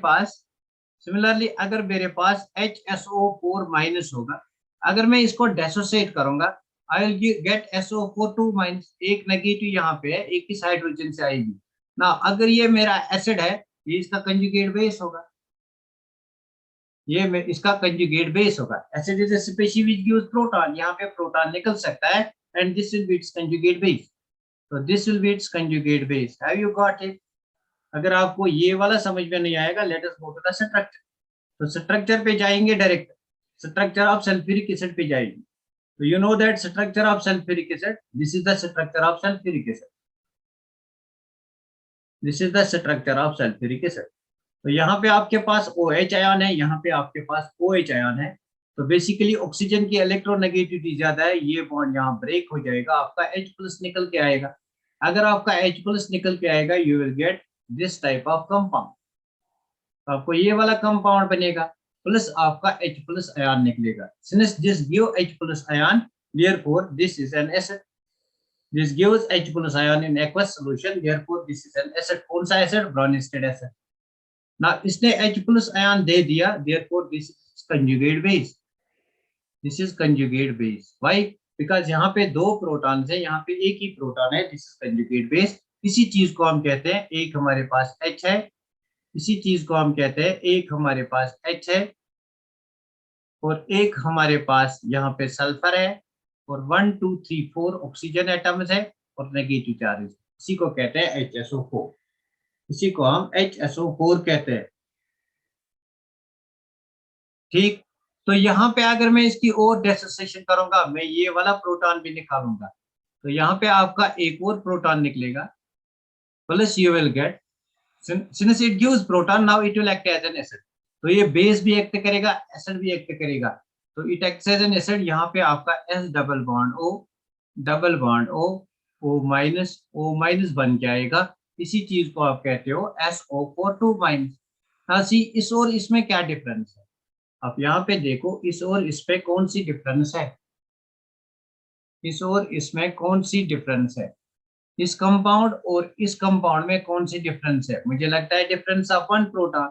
पास HSO4 minus होगा, अगर मैं इसको डेसोसिएट करूंगा, I will get SO4 2 minus, एक नेगेटिव यहाँ पे है, एक इस हाइड्रोजन से आएगी ना। अगर ये मेरा एसिड है, ये इसका कंजुगेट बेस होगा, इसका कंजुगेट बेस होगा। Acid is a species which gives proton, यहाँ पे प्रोटॉन निकल सकता है, and this will be its conjugate base. तो this will be its conjugate base. Have you got it? अगर आपको ये वाला समझ में नहीं आएगा, let us go to the structure. तो स्ट्रक्चर पे जाएंगे direct, structure of sulphuric acid पे जाएंगे। तो you know that structure of sulphuric acid, this is the structure of sulphuric acid, this is the structure of sulphuric acid. तो यहाँ पे आपके पास OH आयन है, यहाँ पे आपके पास OH आयन है। तो बेसिकली ऑक्सीजन की इलेक्ट्रोनेगेटिविटी ज्यादा है, ये बॉन्ड यहाँ ब्रेक हो जाएगा, आपका H प्लस निकल के आएगा। अगर आपका H प्लस निकल के आएगा, you will get this type of compound. तो आपको ये वाला कंपाउंड बनेगा, प्लस आपका H प्लस आयन निकलेगा। Since this give H plus ion, therefore this is an acid. This gives H plus ion in aqueous solution, therefore this is an acid. कौन सा acid? Bronsted acid. Now इसने H plus ion दे दिया, therefore this is conjugate base. This is conjugate base. Why? Because यहाँ पे दो protons है, यहाँ पे एक ही प्रोटॉन है, this is conjugate base. इसी चीज को हम कहते हैं, एक हमारे पास H है, इसी चीज को हम कहते हैं एक हमारे पास H है और एक हमारे पास यहाँ पे सल्फर है, और 1 2 3 4 ऑक्सीजन एटम्स है और नेगेटिव चार्ज, इसी को कहते हैं HSO4। इसी को हम HSO4 कहते हैं। ठीक, तो यहाँ पे अगर मैं इसकी और डेसोसिएशन करूंगा, मैं ये वाला प्रोटॉन भी निकालूंगा, तो यहाँ पे आपका एक और प्रोटॉन निकलेगा, plus you will get, since it gives proton, now it will act as an acid. तो ये बेस भी एक्ट करेगा, एसिड भी एक्ट करेगा, तो it acts as an acid. यहाँ पे आपका S double bond O, double bond O minus बन जाएगा। इसी चीज को आप कहते हो SO4 2 माइनस। हाँ सी, इस और इसमें क्या डिफरेंस है? आप यहाँ पे देखो, इस और इस पे कौन सी डिफरेंस है, इस और इसमें कौन सी डिफरेंस है, इस कंपाउंड और इस कंपाउंड में कौन सी डिफरेंस है? मुझे लगता है डिफरेंस ऑफ वन प्रोटॉन।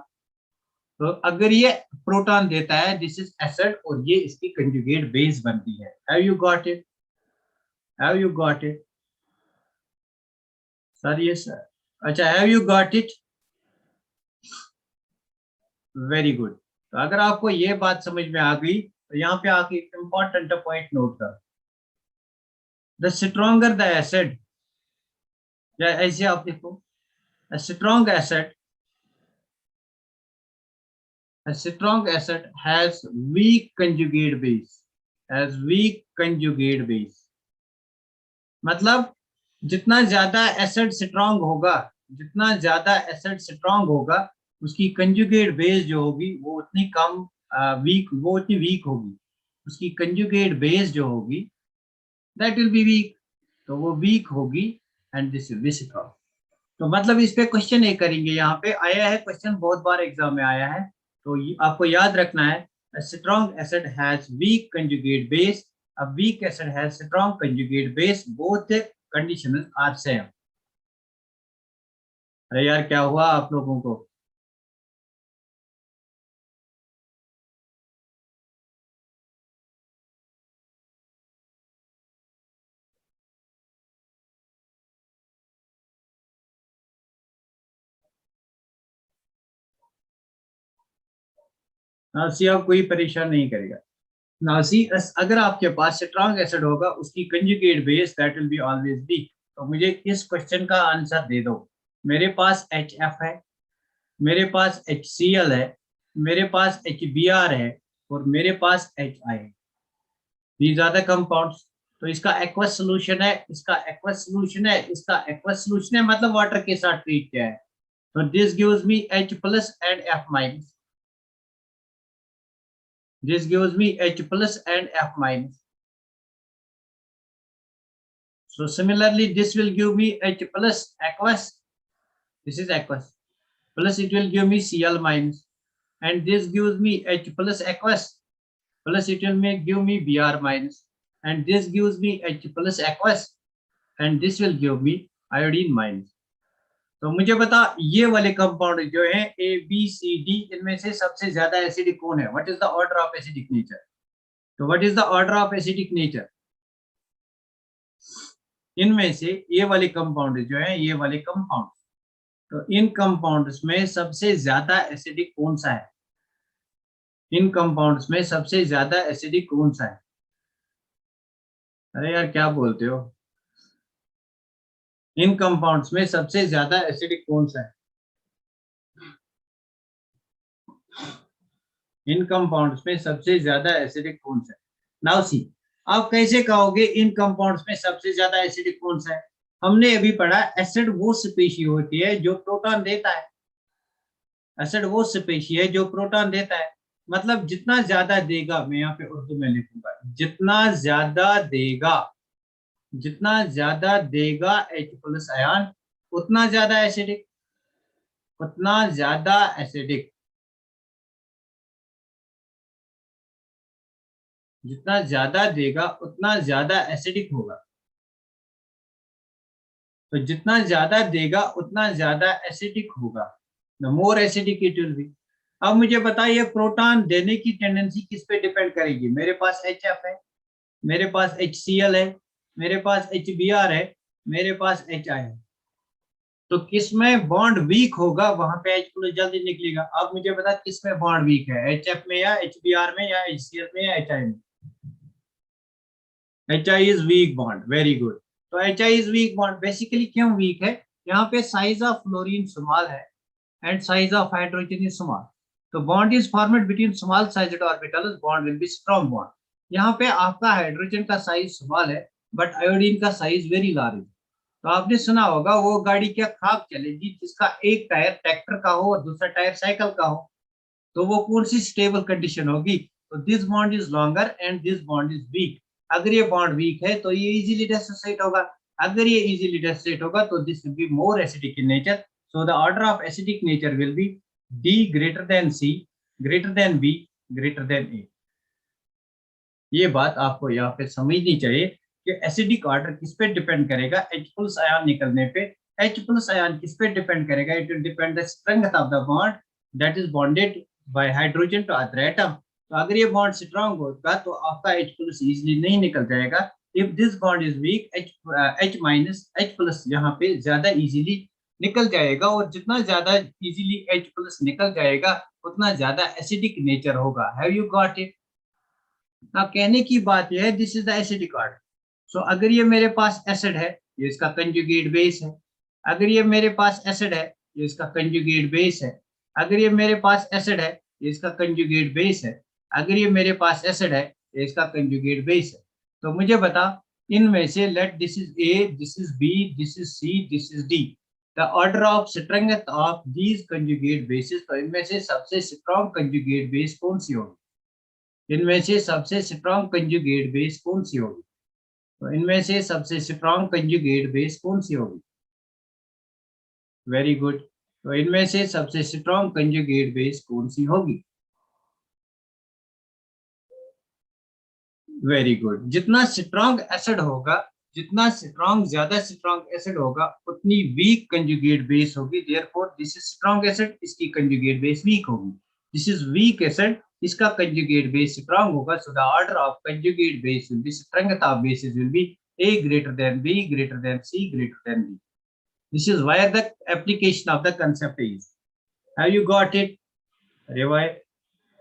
तो अगर ये प्रोटॉन देता है, दिस इज एसिड, और ये इसकी कंजुगेट बेस बनती है। Have you got it? Have you got it sir? ये सर, अच्छा, have you got it? Very good. तो अगर आपको ये बात समझ में आ गई, तो यहाँ पे आके इंपॉर्टेंट पॉइंट नोट कर, द स्ट्रॉन्गर द एसिड, या ऐसे आप देखो, a strong acid, a strong acid has weak conjugate base, has weak conjugate base। मतलब जितना ज्यादा एसिड स्ट्रांग होगा, जितना ज्यादा एसिड स्ट्रांग होगा, उसकी कंजुगेट बेस जो होगी वो उतनी कम वीक, वो उतनी वीक होगी। उसकी कंजुगेट बेस जो होगी, दैट विल बी वीक, तो वो वीक होगी, and this will B strong. तो मतलब इस पे क्वेश्चन एक करेंगे, यहाँ पे आया है क्वेश्चन, बहुत बार एग्जाम में आया है, तो आपको याद रखना है, strong acid has weak conjugate base, a weak acid has strong conjugate base, both conditional are same. अरे यार क्या हुआ आप लोगों को? नाउ सी अब कोई परेशान नहीं करेगा। नाउ सी अगर आपके पास स्ट्रॉन्ग एसिड होगा उसकी conjugate base that will be always weak. तो मुझे इस क्वेश्चन का आंसर दे दो। मेरे पास HF है, मेरे पास HCl है, मेरे पास HBr है और मेरे पास HI है। These are the compounds. तो इसका एक्वस सोल्यूशन है, इसका एक्वस सोल्यूशन है, इसका एक्वस सोल्यूशन है, मतलब वाटर के साथ ट्रीट किया है। तो this gives me H plus and F minus. This gives me H plus and F minus. So similarly, this will give me H plus aqueous. This is aqueous. Plus it will give me Cl minus. And this gives me H plus aqueous. Plus it will give me Br minus. And this gives me H plus aqueous. And this will give me iodine minus. तो मुझे बता ये वाले compound जो है A, B, C, D, इनमें से सबसे ज्यादा एसिडिक कौन है? What is the order of acidic nature? तो what is the order of acidic nature? इनमें से ये वाले कंपाउंड जो है, ये वाले कंपाउंड, तो इन कंपाउंड्स में सबसे ज्यादा एसिडिक कौन सा है? इन कंपाउंड्स में सबसे ज्यादा एसिडिक कौन सा है? अरे यार क्या बोलते हो? इन कंपाउंड्स में सबसे ज्यादा एसिडिक कौन सा है? इन कंपाउंड्स में सबसे ज्यादा एसिडिक कौन सा है? नाउ सी, आप कैसे कहोगे इन कंपाउंड्स में सबसे ज्यादा एसिडिक कौन सा है? हमने अभी पढ़ा एसिड वो स्पीशी होती है जो प्रोटॉन देता है। एसिड वो स्पीशी है जो प्रोटॉन देता है, मतलब जितना ज्यादा देगा, मैं यहाँ पे उर्दू में लिखूंगा, जितना ज्यादा देगा, जितना ज्यादा देगा H प्लस आयन उतना ज्यादा एसिडिक, उतना ज्यादा एसिडिक, जितना ज्यादा देगा उतना ज्यादा एसिडिक होगा। तो जितना ज्यादा देगा उतना ज्यादा एसिडिक होगा, the more acidic it will B. अब मुझे बताइए प्रोटॉन देने की टेंडेंसी किस पे डिपेंड करेगी? मेरे पास HF है, मेरे पास HCl है, मेरे पास HBr है, मेरे पास HI है। तो किसमें बॉन्ड वीक होगा वहां पे H प्लस जल्दी निकलेगा। अब मुझे बता किसमें बॉन्ड वीक है, HF में या HBr में या HCl में या HI में? HI is weak bond, very good. तो HI is weak bond, basically क्यों वीक है? यहाँ पे साइज ऑफ फ्लोरीन स्मॉल है and size of hydrogen is small. So bond is formed between small sized orbitals, bond will be strong bond. यहाँ पे आपका hydrogen का साइज स्मॉल है बट आयोडीन का साइज वेरी लार्ज है। तो आपने सुना होगा वो गाड़ी क्या खाक चलेगी जिसका एक टायर ट्रैक्टर का हो और दूसरा टायर साइकिल का हो, तो वो कौन सी स्टेबल कंडीशन होगी? तो this bond is longer and this bond is weak. अगर ये बॉन्ड वीक है तो ये इजीली डिसोसिएट होगा, अगर ये इजीली डिसोसिएट होगा तो this will be more acidic in nature. So the order of acidic nature will be D greater than C, greater than B, greater than A. ये बात आपको यहाँ पे समझनी चाहिए कि एसिडिक ऑर्डर किस पे डिपेंड करेगा? H प्लस आयन निकलने पे H प्लस आयन किस पे डिपेंड करेगा? It will depend the strength of the bond that is bonded by hydrogen to other atom. तो अगर ये बॉन्ड स्ट्रांग होगा तो आपका H प्लस इजीली नहीं निकल जाएगा। If this bond is weak, H minus H plus यहाँ पे ज्यादा इजीली निकल जाएगा, और जितना ज्यादा इजीली H प्लस निकल जाएगा उतना ज्यादा एसिडिक नेचर होगा। Have you got it? ना कहने की बात यह है this is the acidic order. So अगर ये मेरे पास एसिड है, ये इसका कंजुगेट बेस है। अगर ये मेरे पास एसिड है, ये इसका कंजुगेट बेस है। अगर ये मेरे पास एसिड है, ये इसका कंजुगेट बेस है। अगर ये मेरे पास एसिड है, ये इसका कंजुगेट बेस है। तो मुझे बता इनमें से late this is A, this is B, this is C, this is D, the order of strength of these conjugate basis. तो इनमें से सबसे स्ट्रॉन्ग कंजुगेट बेस कौन सी होगी? इनमें से सबसे स्ट्रॉन्ग कंजुगेट बेस कौन सी होगी? तो इनमें से सबसे स्ट्रॉन्ग कंजुगेट बेस कौन सी होगी? Very good. तो इनमें से सबसे स्ट्रॉन्ग कंजुगेट बेस कौन सी होगी? Very good. जितना स्ट्रॉन्ग एसिड होगा, जितना स्ट्रॉन्ग, ज्यादा स्ट्रॉन्ग एसिड होगा उतनी वीक कंजुगेट बेस होगी। Therefore this is strong acid, इसकी कंजुगेट बेस वीक होगी। दिस इज वीक एसिड, इसका कंजुगेट बेस स्ट्रॉन्ग होगा। So the order of conjugate base will be, strength of basis will be A greater than B, greater than C, greater than D. This is why the application of the concept is. Have you got it? अरे भाई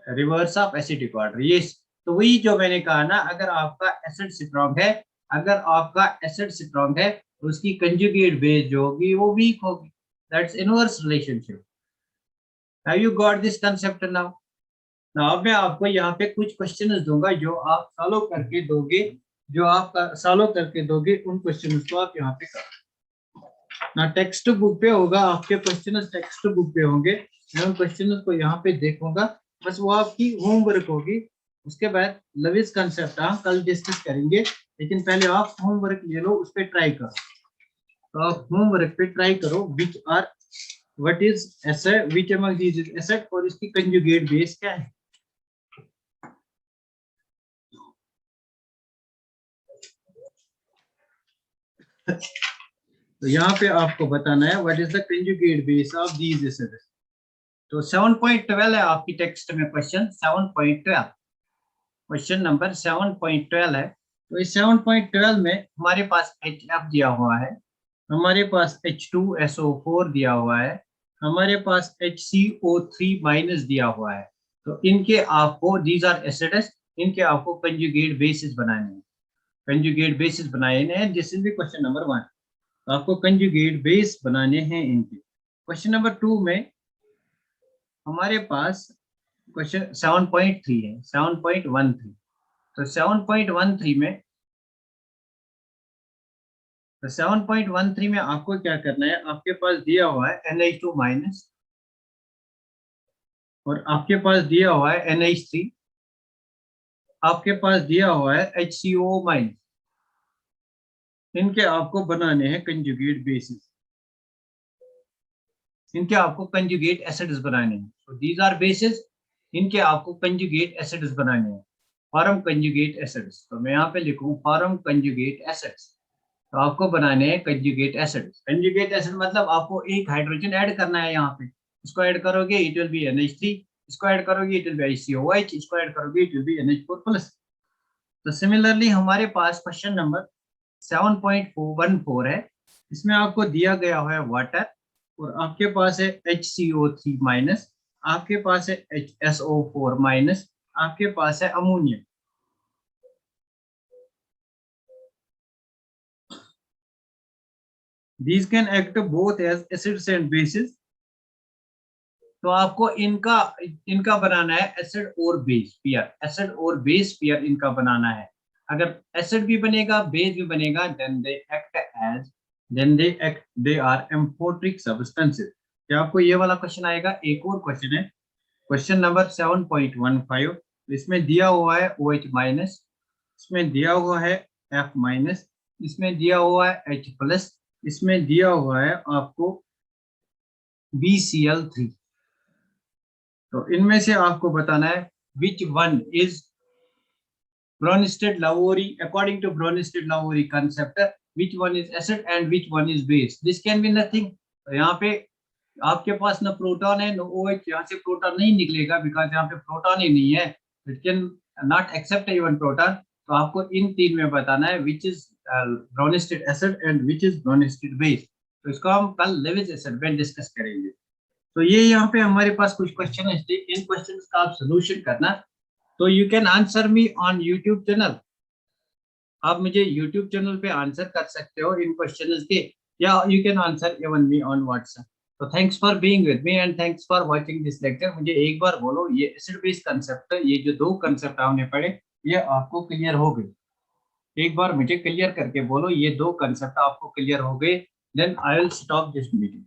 reverse of acidic water, ये तो वही जो मैंने कहा ना, अगर आपका एसिड स्ट्रॉन्ग है, अगर आपका एसिड स्ट्रॉन्ग है तो उसकी कंजुगेट बेस जो होगी वो वीक होगी, that's inverse relationship. Have you got this concept now? अब मैं आपको यहाँ पे कुछ क्वेश्चन दूंगा जो आप सॉल्व करके दोगे, जो आप सॉल्व करके दोगे उन क्वेश्चन को आप यहाँ पे ना टेक्स्ट बुक पे होगा, आपके क्वेश्चन टेक्स्ट बुक पे होंगे, मैं उन क्वेश्चन को यहाँ पे देखूंगा, बस वो आपकी होमवर्क होगी। उसके बाद लविस कंसेप्ट हम कल डिस्कस करेंगे, लेकिन पहले आप होमवर्क ले लो, उस पर ट्राई करो। तो आप होमवर्क पे ट्राई करो, which are what is acid, which among these is acid, और इसकी कंजुगेट बेस क्या है। तो यहाँ पे आपको बताना है what is the conjugate base of these acids. तो 7.12 है आपकी टेक्स्ट में क्वेश्चन 7.12, क्वेश्चन नंबर 7.12 है। तो इस 7.12 में हमारे पास HF दिया हुआ है, हमारे पास H2SO4 दिया हुआ है, हमारे पास HCO3 माइनस दिया हुआ है। तो इनके आपको दीज आर एसिड्स, इनके आपको कंजुगेट बेसिस बनाने हैं, कंजुगेट बेसिस बनाने हैं, this is the question number 1। तो आपको कंजुगेट बेस बनाने हैं इनके। क्वेश्चन नंबर 2 में हमारे पास क्वेश्चन 7.3 है, 7.13। तो 7.13 में, तो 7.13 में आपको क्या करना है, आपके पास दिया हुआ है NH2 माइनस और आपके पास दिया हुआ है NH3, आपके पास दिया हुआ है HCO माइनस, इनके आपको बनाने हैं कंजुगेट बेसिस, इनके आपको कंजुगेट एसिड्स बनाने हैं। तो दीज आर बेसिस, इनके आपको कंजुगेट एसिड्स बनाने हैं, फॉर्म कंजुगेट एसिड्स। तो मैं यहाँ पे लिखूं फॉर्म कंजुगेट एसिड्स, तो आपको बनाने हैं कंजुगेट एसिड्स। कंजुगेट एसिड मतलब आपको एक हाइड्रोजन ऐड करना है यहाँ पे, इसको ऐड करोगे इट विल बी NH3, इसको ऐड करोगे इट विल बी HCOH, इसको ऐड करोगे इट विल बी NH4+। तो सिमिलरली हमारे पास क्वेश्चन नंबर 7.14 है, इसमें आपको दिया गया है वाटर और आपके पास है HCO3 माइनस, आपके पास है HSO4 माइनस, आपके पास है ammonia. These can act both as acids and bases। तो आपको इनका इनका बनाना है एसिड और बेस पेयर, एसिड और बेस पेयर इनका बनाना है। अगर एसिड भी बनेगा बेस भी बनेगा, दे आर एम्फोट्रिक सब्सटेंसेस। क्या आपको ये वाला क्वेश्चन आएगा? एक और क्वेश्चन है, क्वेश्चन नंबर 7.15। इसमें दिया हुआ है OH माइनस, इसमें दिया हुआ है F माइनस, इसमें दिया हुआ है H+, इसमें दिया हुआ है आपको BCl3। तो इनमें से आपको बताना है which one is Bronsted-Lowry, according to Bronsted-Lowry concept, which one is acid and which one is base। This can be nothing। तो यहाँ पे आपके पास ना प्रोटॉन है, नो OH, यहाँ से प्रोटॉन नहीं निकलेगा बिकॉज यहाँ पे प्रोटॉन ही नहीं है, it can not accept even proton. तो आपको इन तीन में बताना है which is Bronsted acid and which is Bronsted base. तो इसको हम कल लेविस एसिड में डिस्कस करेंगे। तो ये यहाँ पे हमारे पास कुछ क्वेश्चन है, इन क्वेश्चंस का आप सोल्यूशन करना। तो you can answer me on YouTube channel, आप मुझे यूट्यूब चैनल पे आंसर कर सकते हो इन क्वेश्चंस के, या you can answer even me on WhatsApp. तो thanks for being with me and thanks for watching this lecture. मुझे एक बार बोलो ये एसिड बेस कंसेप्ट, ये जो दो कंसेप्ट हमने पढ़े ये आपको क्लियर हो गए? एक बार मुझे क्लियर करके बोलो ये दो कंसेप्ट आपको क्लियर हो गए, then I will stop this meeting.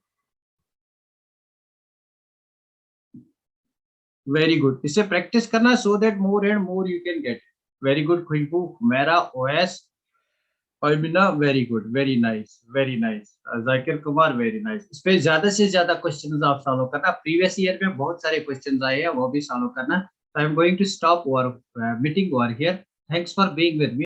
Very good, इसे प्रैक्टिस करना so that more and more you can get. Very good Khushbu, मेरा OS, Albina very good, very nice, very nice. Zakir Kumar very nice. इस पे ज्यादा से ज्यादा क्वेश्चंस आप सॉल्व करना, प्रीवियस ईयर में बहुत सारे क्वेश्चंस आए हैं वो भी सॉल्व करना। I am going to stop our meeting over here. Thanks for being with me.